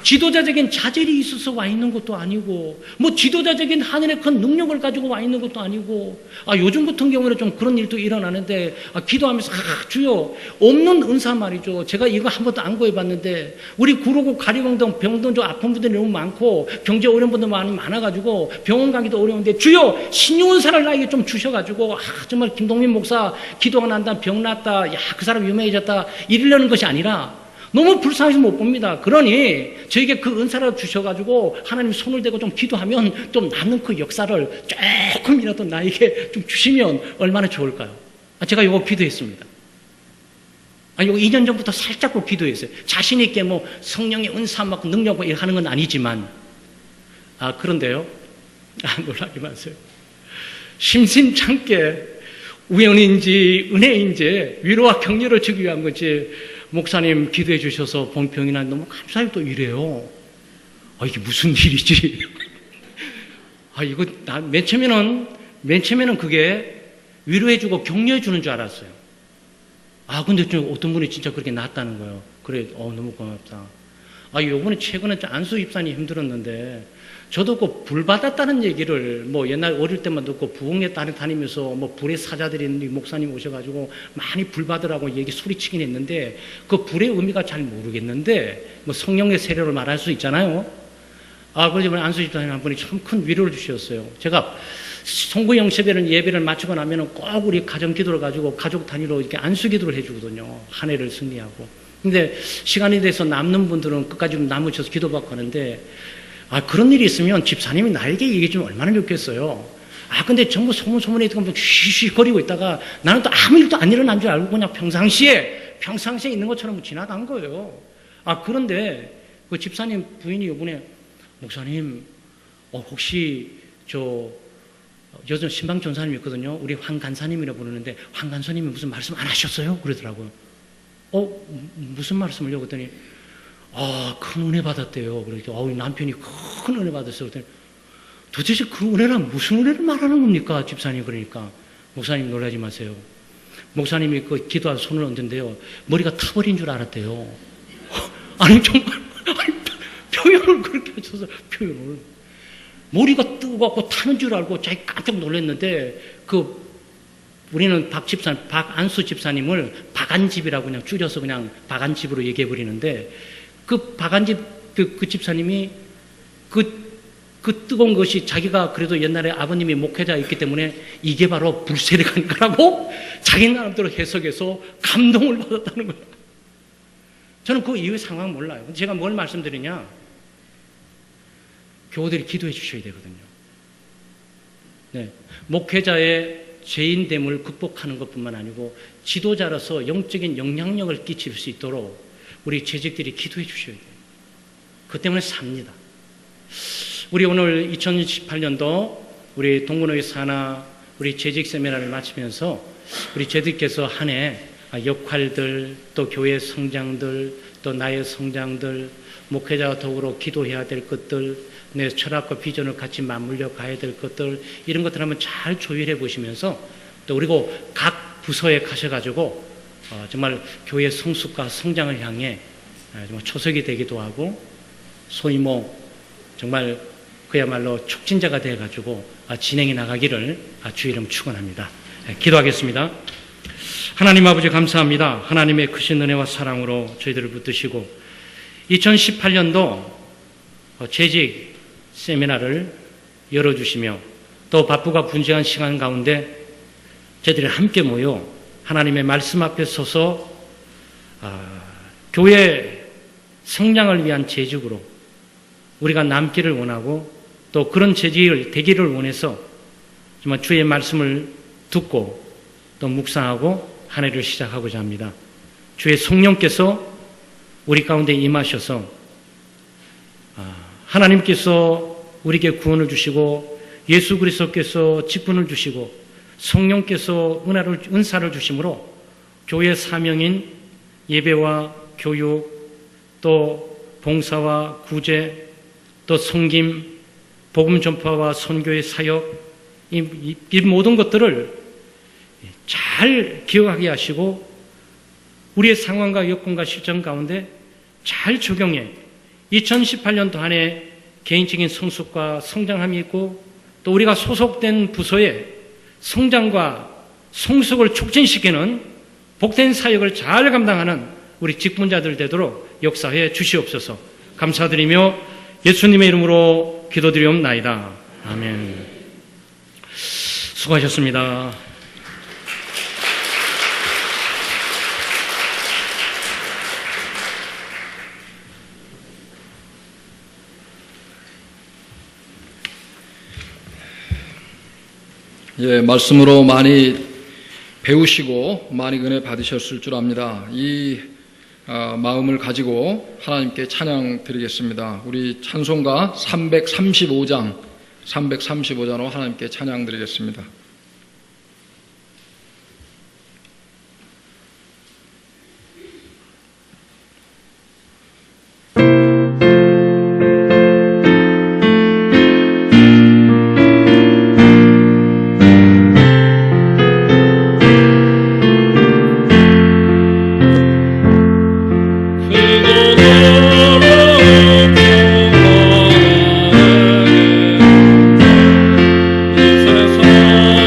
지도자적인 자질이 있어서 와 있는 것도 아니고, 뭐 지도자적인 하늘의 큰 능력을 가지고 와 있는 것도 아니고, 요즘 같은 경우는 좀 그런 일도 일어나는데, 기도하면서, 주여, 없는 은사 말이죠. 제가 이거 한 번도 안 구해봤는데, 우리 구로구 가리봉동 병동 좀 아픈 분들이 너무 많고, 경제 어려운 분들 많아가지고, 병원 가기도 어려운데, 주여, 신유은사를 나에게 좀 주셔가지고, 정말 김동민 목사 기도가 난다, 병 났다, 그 사람 유명해졌다, 이러려는 것이 아니라, 너무 불쌍해서 못 봅니다. 그러니 저에게 그 은사를 주셔가지고 하나님 손을 대고 좀 기도하면 좀 남는 그 역사를 조금이라도 나에게 좀 주시면 얼마나 좋을까요? 제가 이거 기도했습니다. 이거 2년 전부터 살짝 기도했어요. 자신 있게 뭐 성령의 은사 막 능력 뭐 하는 건 아니지만 그런데요. 놀라지 마세요. 심심찮게 우연인지 은혜인지 위로와 격려를 주기 위한 거지. 목사님 기도해 주셔서 본평이 난 너무 감사해요. 또 이래요. 이게 무슨 일이지? 이거 맨 처음에는 그게 위로해 주고 격려해 주는 줄 알았어요. 근데 좀 어떤 분이 진짜 그렇게 낫다는 거예요. 그래, 너무 고맙다. 요번에 최근에 안수 입산이 힘들었는데, 저도 그 불 받았다는 얘기를 뭐 옛날 어릴 때만 듣고 부흥회 다니면서 뭐 불의 사자들이 목사님 오셔가지고 많이 불 받으라고 얘기 소리치긴 했는데 그 불의 의미가 잘 모르겠는데 뭐 성령의 세례를 말할 수 있잖아요. 그러지만 안수 집사님 한 분이 참 큰 위로를 주셨어요. 제가 송구 영세배는 예배를 마치고 나면은 꼭 우리 가정 기도를 가지고 가족 단위로 이렇게 안수 기도를 해주거든요. 한 해를 승리하고. 근데 시간이 돼서 남는 분들은 끝까지 남으셔서 기도받고 하는데 그런 일이 있으면 집사님이 나에게 얘기해주면 얼마나 좋겠어요. 근데 전부 소문에 있다가 쉬쉬거리고 있다가 나는 또 아무 일도 안 일어난 줄 알고 그냥 평상시에 있는 것처럼 지나간 거예요. 그런데 그 집사님 부인이 요번에 목사님, 혹시 요즘 신방 전사님이 있거든요. 우리 황 간사님이라고 부르는데 황 간사님이 무슨 말씀 안 하셨어요? 그러더라고요. 무슨 말씀을요? 그랬더니 큰 은혜 받았대요. 그러니까 남편이 큰 은혜 받았어요. 그랬더니 도대체 그 은혜란 무슨 은혜를 말하는 겁니까? 집사님. 그러니까 목사님 놀라지 마세요. 목사님이 그 기도한 손을 얹은데요. 머리가 타버린 줄 알았대요. 정말 표현을 그렇게 하셔서 표현을 머리가 뜨거워 타는 줄 알고 자기 깜짝 놀랐는데 우리는 박안수 집사님을 박안집이라고 그냥 줄여서 그냥 박안집으로 얘기해 버리는데 그 박안집 그 집사님이 그 뜨거운 것이 자기가 그래도 옛날에 아버님이 목회자였기 때문에 이게 바로 불세례가 거라고 자기 나름대로 해석해서 감동을 받았다는 거예요. 저는 그 이후의 상황 몰라요. 제가 뭘 말씀드리냐? 교우들이 기도해 주셔야 되거든요. 네. 목회자의 죄인됨을 극복하는 것뿐만 아니고 지도자로서 영적인 영향력을 끼칠 수 있도록 우리 재직들이 기도해 주셔야 돼요. 그 때문에 삽니다. 우리 오늘 2018년도 우리 동문회 산하 우리 재직 세미나를 마치면서 우리 재직께서 한 해 역할들, 또 교회 성장들, 또 나의 성장들, 목회자와 더불어 기도해야 될 것들, 내 철학과 비전을 같이 맞물려 가야 될 것들, 이런 것들 한번 잘 조율해 보시면서 또 그리고 각 부서에 가셔가지고 정말 교회 성숙과 성장을 향해 정말 초석이 되기도 하고 소위 정말 그야말로 촉진자가 되어가지고 진행해 나가기를 주 이름 축원합니다. 기도하겠습니다. 하나님 아버지 감사합니다. 하나님의 크신 은혜와 사랑으로 저희들을 붙드시고 2018년도 재직 세미나를 열어주시며 또 바쁘고 분주한 시간 가운데 저희들이 함께 모여 하나님의 말씀 앞에 서서 교회 성장을 위한 재직으로 우리가 남기를 원하고 또 그런 재직을 되기를 원해서 정말 주의 말씀을 듣고 또 묵상하고 한 해를 시작하고자 합니다. 주의 성령께서 우리 가운데 임하셔서 하나님께서 우리에게 구원을 주시고 예수 그리스도께서 직분을 주시고 성령께서 은사를 주심으로 교회 사명인 예배와 교육 또 봉사와 구제 또 섬김 복음 전파와 선교의 사역 이 모든 것들을 잘 기억하게 하시고 우리의 상황과 여건과 실정 가운데 잘 적용해 2018년도 한 해 개인적인 성숙과 성장함이 있고 또 우리가 소속된 부서의 성장과 성숙을 촉진시키는 복된 사역을 잘 감당하는 우리 직분자들 되도록 역사해 주시옵소서. 감사드리며 예수님의 이름으로 기도드리옵나이다. 아멘. 수고하셨습니다. 예, 말씀으로 많이 배우시고 많이 은혜 받으셨을 줄 압니다. 이 마음을 가지고 하나님께 찬양 드리겠습니다. 우리 찬송가 335장으로 하나님께 찬양 드리겠습니다. 그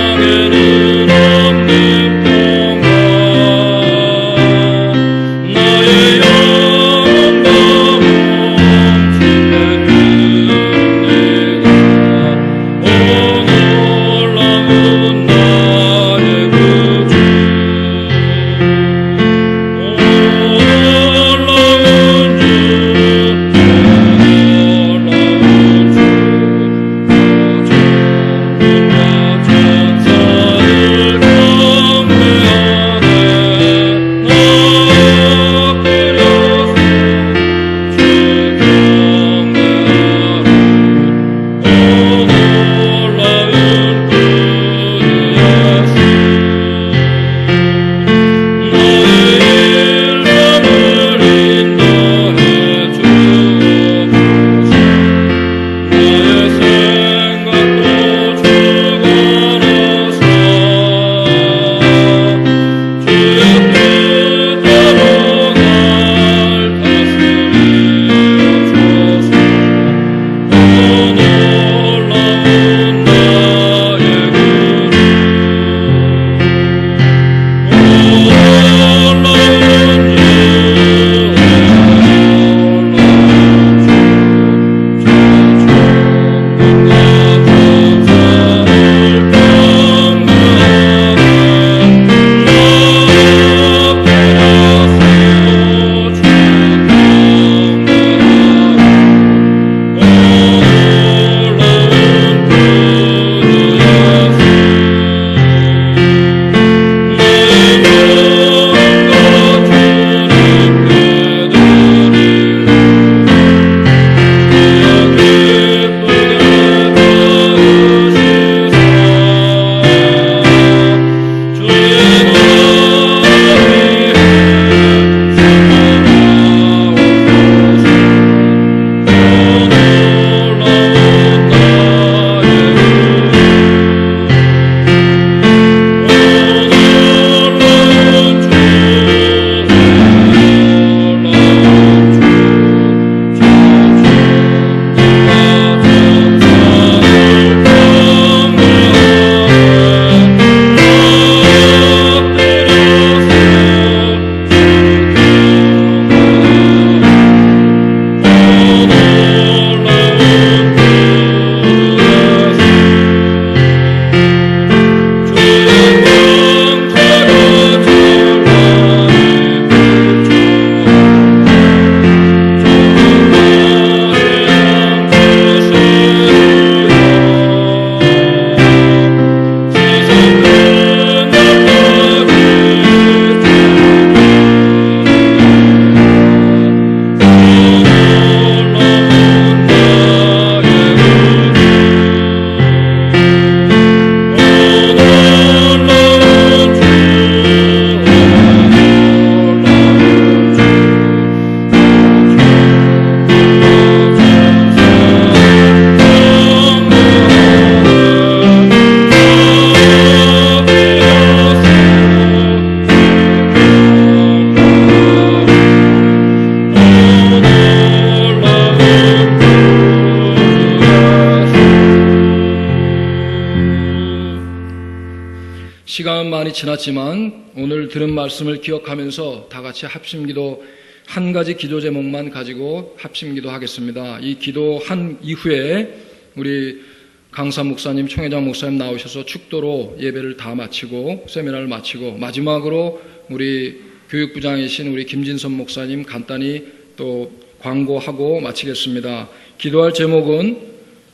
시간은 많이 지났지만 오늘 들은 말씀을 기억하면서 다 같이 합심기도 한 가지 기도 제목만 가지고 합심기도 하겠습니다. 이 기도한 이후에 우리 강사 목사님, 총회장 목사님 나오셔서 축도로 예배를 다 마치고 세미나를 마치고 마지막으로 우리 교육부장이신 우리 김진선 목사님 간단히 또 광고하고 마치겠습니다. 기도할 제목은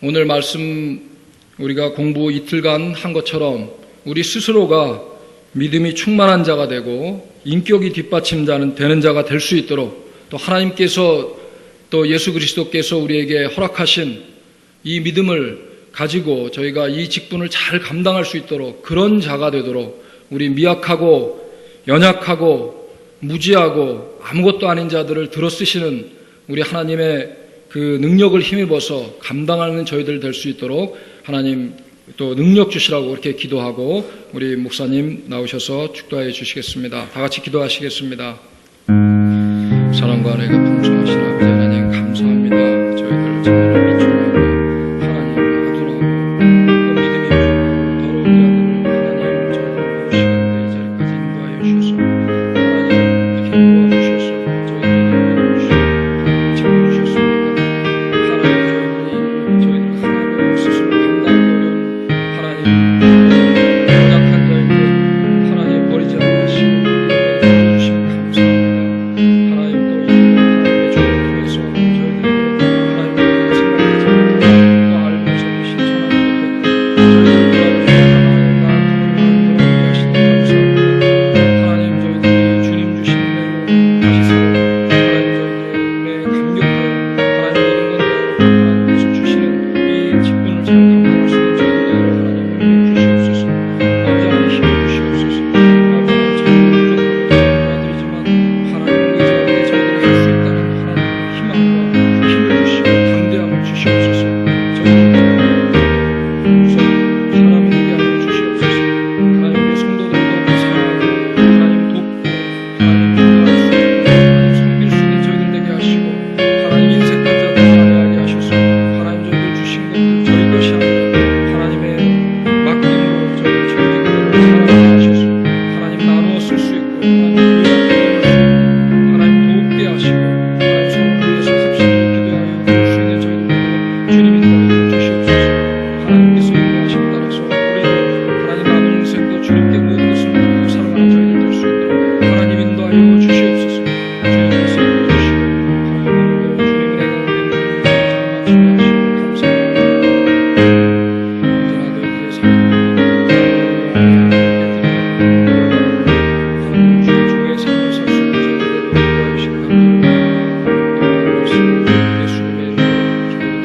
오늘 말씀 우리가 공부 이틀간 한 것처럼 우리 스스로가 믿음이 충만한 자가 되고 인격이 뒷받침되는 자가 될 수 있도록 또 하나님께서 또 예수 그리스도께서 우리에게 허락하신 이 믿음을 가지고 저희가 이 직분을 잘 감당할 수 있도록 그런 자가 되도록 우리 미약하고 연약하고 무지하고 아무것도 아닌 자들을 들어쓰시는 우리 하나님의 그 능력을 힘입어서 감당하는 저희들 될 수 있도록 하나님 또 능력 주시라고 이렇게 기도하고 우리 목사님 나오셔서 축도해 주시겠습니다. 다 같이 기도하시겠습니다. 사랑과 은혜가 풍성하신 아버지 하나님 감사합니다. 저희들 정말 비추하고 하나님 아들하고 또 믿음이 더러운 자들을 하나님 정말 시간대 이 자리까지 인도하여 주셔서 하나님 이렇게 도와주셔서 저희들에게 주시고 지금 주셨습니다. 하나님 저희들 하나로 스스로 감당하기 어려운 하나님 연약한 자인데 하나님 버리지 않으시고 우리에게 주시고 감사합니다. 하나님 또 이 하나님의 종을 통해서 저희들에게 하나님의 생각하지 또 알면서 계신 천하님 저희를 돌아보시고 하나님 나아가는 하시니 감사합니다. 하나님 저희들이 주님 주신 은혜로 다시 살고 하나님 저희들의 은혜에 감격하여 하나님 모든 것들을 하나님께서 주시는 이 직분을 잘 감당할 수 있는 저희들 되도록 하나님 은혜 주시옵소서. 아버지 하나님 힘을 주시옵소서. 아버지 하나님 저희는 부족하고 아들이지만 하나님 이 자리에 저희들이 할 수 있다는 하나님의 희망과 힘을 주시고 담대함을 주시옵소서. 저희들 우선 사람이 되게 하여 주시옵소서. 하나님 우리 성도들도 사랑하고 하나님 돕고 하나님 인도할 수 있고 하나님 섬길 수 있는 저희들 되게 하시고 하나님 인색한 자들 살아나게 하셔서 하나님 저희들 주신 것들 저희 것이 아니라 하나님의 맡김으로 저희들 저희들 그대로 살아나게 하셔서 하나님 나누어 쓸 수 있고 하나님 교회가 되어줄 수 있고 하나님 돕게 하시고 하나님 서로를 위해서 합심으로 기도하여 줄 수 있는 저희들 되도록 주님 인도하여 주시옵소서. 하나님께서 인도하심 따라서 우리도 하나님 남은 인생도 주님께 모든 것을 나누고 살아가는 저희들 될 수 있도록 하나님 인도하여 주시옵소서. 주님께서 인도하시고 하나님 오늘도 주님 은혜 가운데 모든 것을 잘 마치게 하시고 감사합니다. 언제나 너희들의 삶을 하나님 주의 종의 삶을 살 수 있는 저희들 되도록 인도하여 주시기 바랍니다. 예수님의 이름으로 기도드립니다.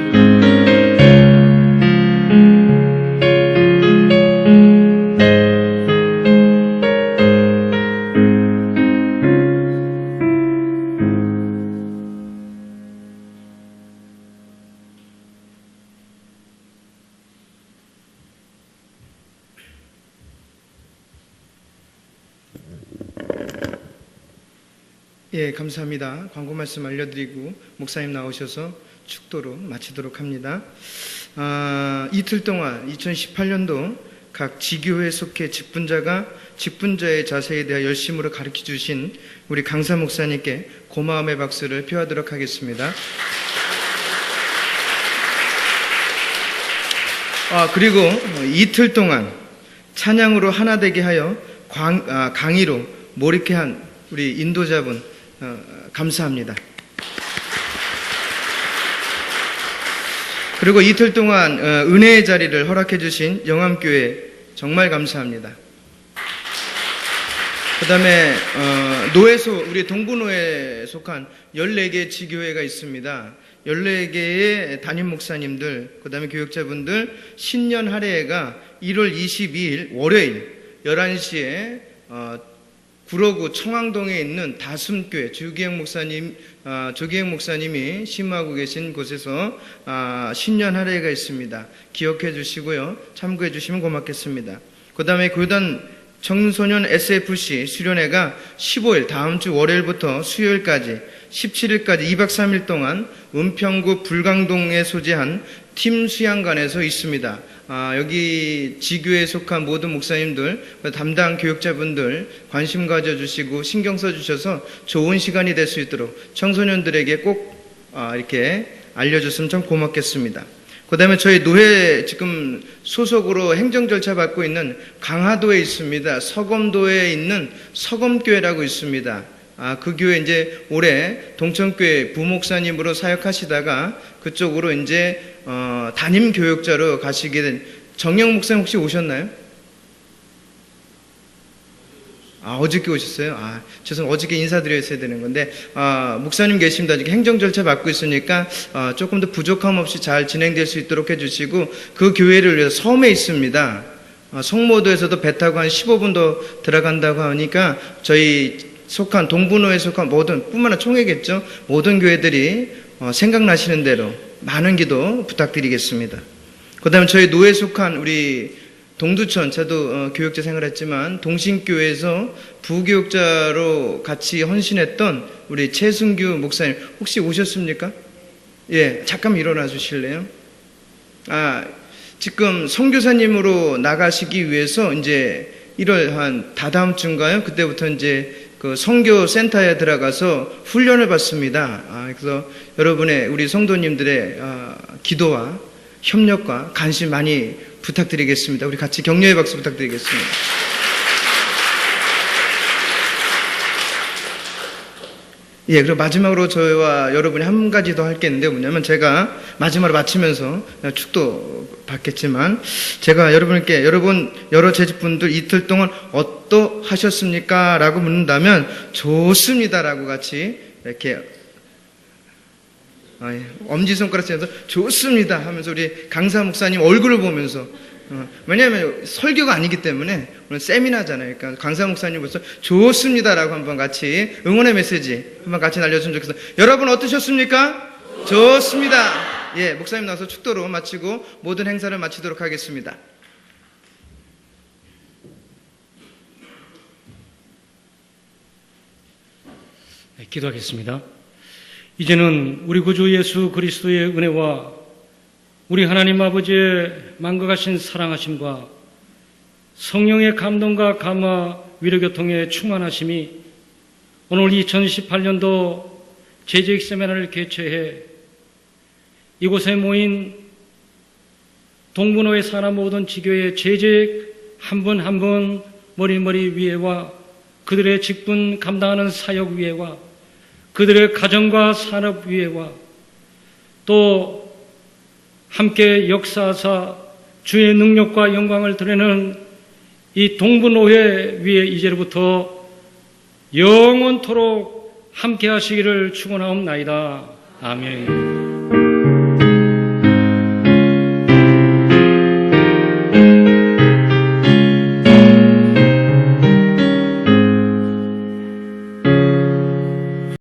예, 감사합니다. 광고 말씀 알려드리고 목사님 나오셔서 축도로 마치도록 합니다. 이틀 동안 2018년도 각 지교회에 속해 직분자가 직분자의 자세에 대해 열심으로 가르쳐 주신 우리 강사 목사님께 고마움의 박수를 표하도록 하겠습니다. 그리고 이틀 동안 찬양으로 하나 되게 하여 강의로 몰입케 한 우리 인도자분 감사합니다. 그리고 이틀 동안 은혜의 자리를 허락해 주신 영암교회 정말 감사합니다. 그 다음에 노회소, 우리 동부노회에 속한 14개 지교회가 있습니다. 14개의 담임 목사님들, 그 다음에 교육자분들 신년 할애회가 1월 22일 월요일 11시에 구로구 청왕동에 있는 다숨교회 조기행 목사님이 심호하고 계신 곳에서 신년 할애회가 있습니다. 기억해 주시고요. 참고해 주시면 고맙겠습니다. 그 다음에 교단 청소년 SFC 수련회가 15일 다음 주 월요일부터 수요일까지 17일까지 2박 3일 동안 은평구 불광동에 소재한 팀 수양관에서 있습니다. 여기 지교에 속한 모든 목사님들, 담당 교육자분들 관심 가져주시고 신경 써주셔서 좋은 시간이 될 수 있도록 청소년들에게 꼭 이렇게 알려줬으면 참 고맙겠습니다. 그 다음에 저희 노회 지금 소속으로 행정 절차 받고 있는 강화도에 있습니다. 서검도에 있는 서검교회라고 있습니다. 그 교회 이제 올해 동천교회 부목사님으로 사역하시다가 그쪽으로 이제 담임 교육자로 가시게 된 정영 목사님 혹시 오셨나요? 어저께 오셨어요? 죄송해요. 어저께 인사드렸어야 되는 건데, 목사님 계십니다. 아직 행정 절차 받고 있으니까, 조금 더 부족함 없이 잘 진행될 수 있도록 해주시고, 그 교회를 위해서 섬에 있습니다. 송모도에서도 배 타고 한 15분 더 들어간다고 하니까, 저희 속한, 동분호에 속한 모든, 뿐만 아니라 총회겠죠? 모든 교회들이, 생각나시는 대로 많은 기도 부탁드리겠습니다. 그 다음에 저희 노회에 속한 우리 동두천, 저도 교육자 생활했지만 동신교회에서 부교육자로 같이 헌신했던 우리 최승규 목사님 혹시 오셨습니까? 예, 잠깐 일어나 주실래요? 지금 선교사님으로 나가시기 위해서 이제 1월 한 다다음 주인가요? 그때부터 이제 그 선교센터에 들어가서 훈련을 받습니다. 그래서 여러분의 우리 성도님들의 기도와 협력과 관심 많이 부탁드리겠습니다. 우리 같이 격려의 박수 부탁드리겠습니다. 예, 그리고 마지막으로 저와 여러분이 한 가지 더 할 게 있는데 뭐냐면 제가 마지막으로 마치면서 축도 받겠지만 제가 여러분께 여러분 여러 재직분들 이틀 동안 어떠하셨습니까? 라고 묻는다면 좋습니다 라고 같이 이렇게 엄지손가락 치면서 좋습니다 하면서 우리 강사 목사님 얼굴을 보면서 왜냐하면 설교가 아니기 때문에 오늘 세미나잖아요. 그러니까 강사 목사님 벌써 좋습니다라고 한번 같이 응원의 메시지 한번 같이 날려주면 좋겠어요. 여러분 어떠셨습니까? 좋습니다. 예, 목사님 나와서 축도로 마치고 모든 행사를 마치도록 하겠습니다. 네, 기도하겠습니다. 이제는 우리 구주 예수 그리스도의 은혜와 우리 하나님 아버지의 만극하신 사랑하심과 성령의 감동과 감화 위로교통의 충만하심이 오늘 2018년도 재직 세미나를 개최해 이곳에 모인 동분호에 사는 모든 지교의 재직 한 분 한 분 머리 위에와 그들의 직분 감당하는 사역 위에와 그들의 가정과 산업 위에와 또 함께 역사하사 주의 능력과 영광을 드리는 이 동분호회 위에 이제로부터 영원토록 함께 하시기를 축원하옵나이다. 아멘.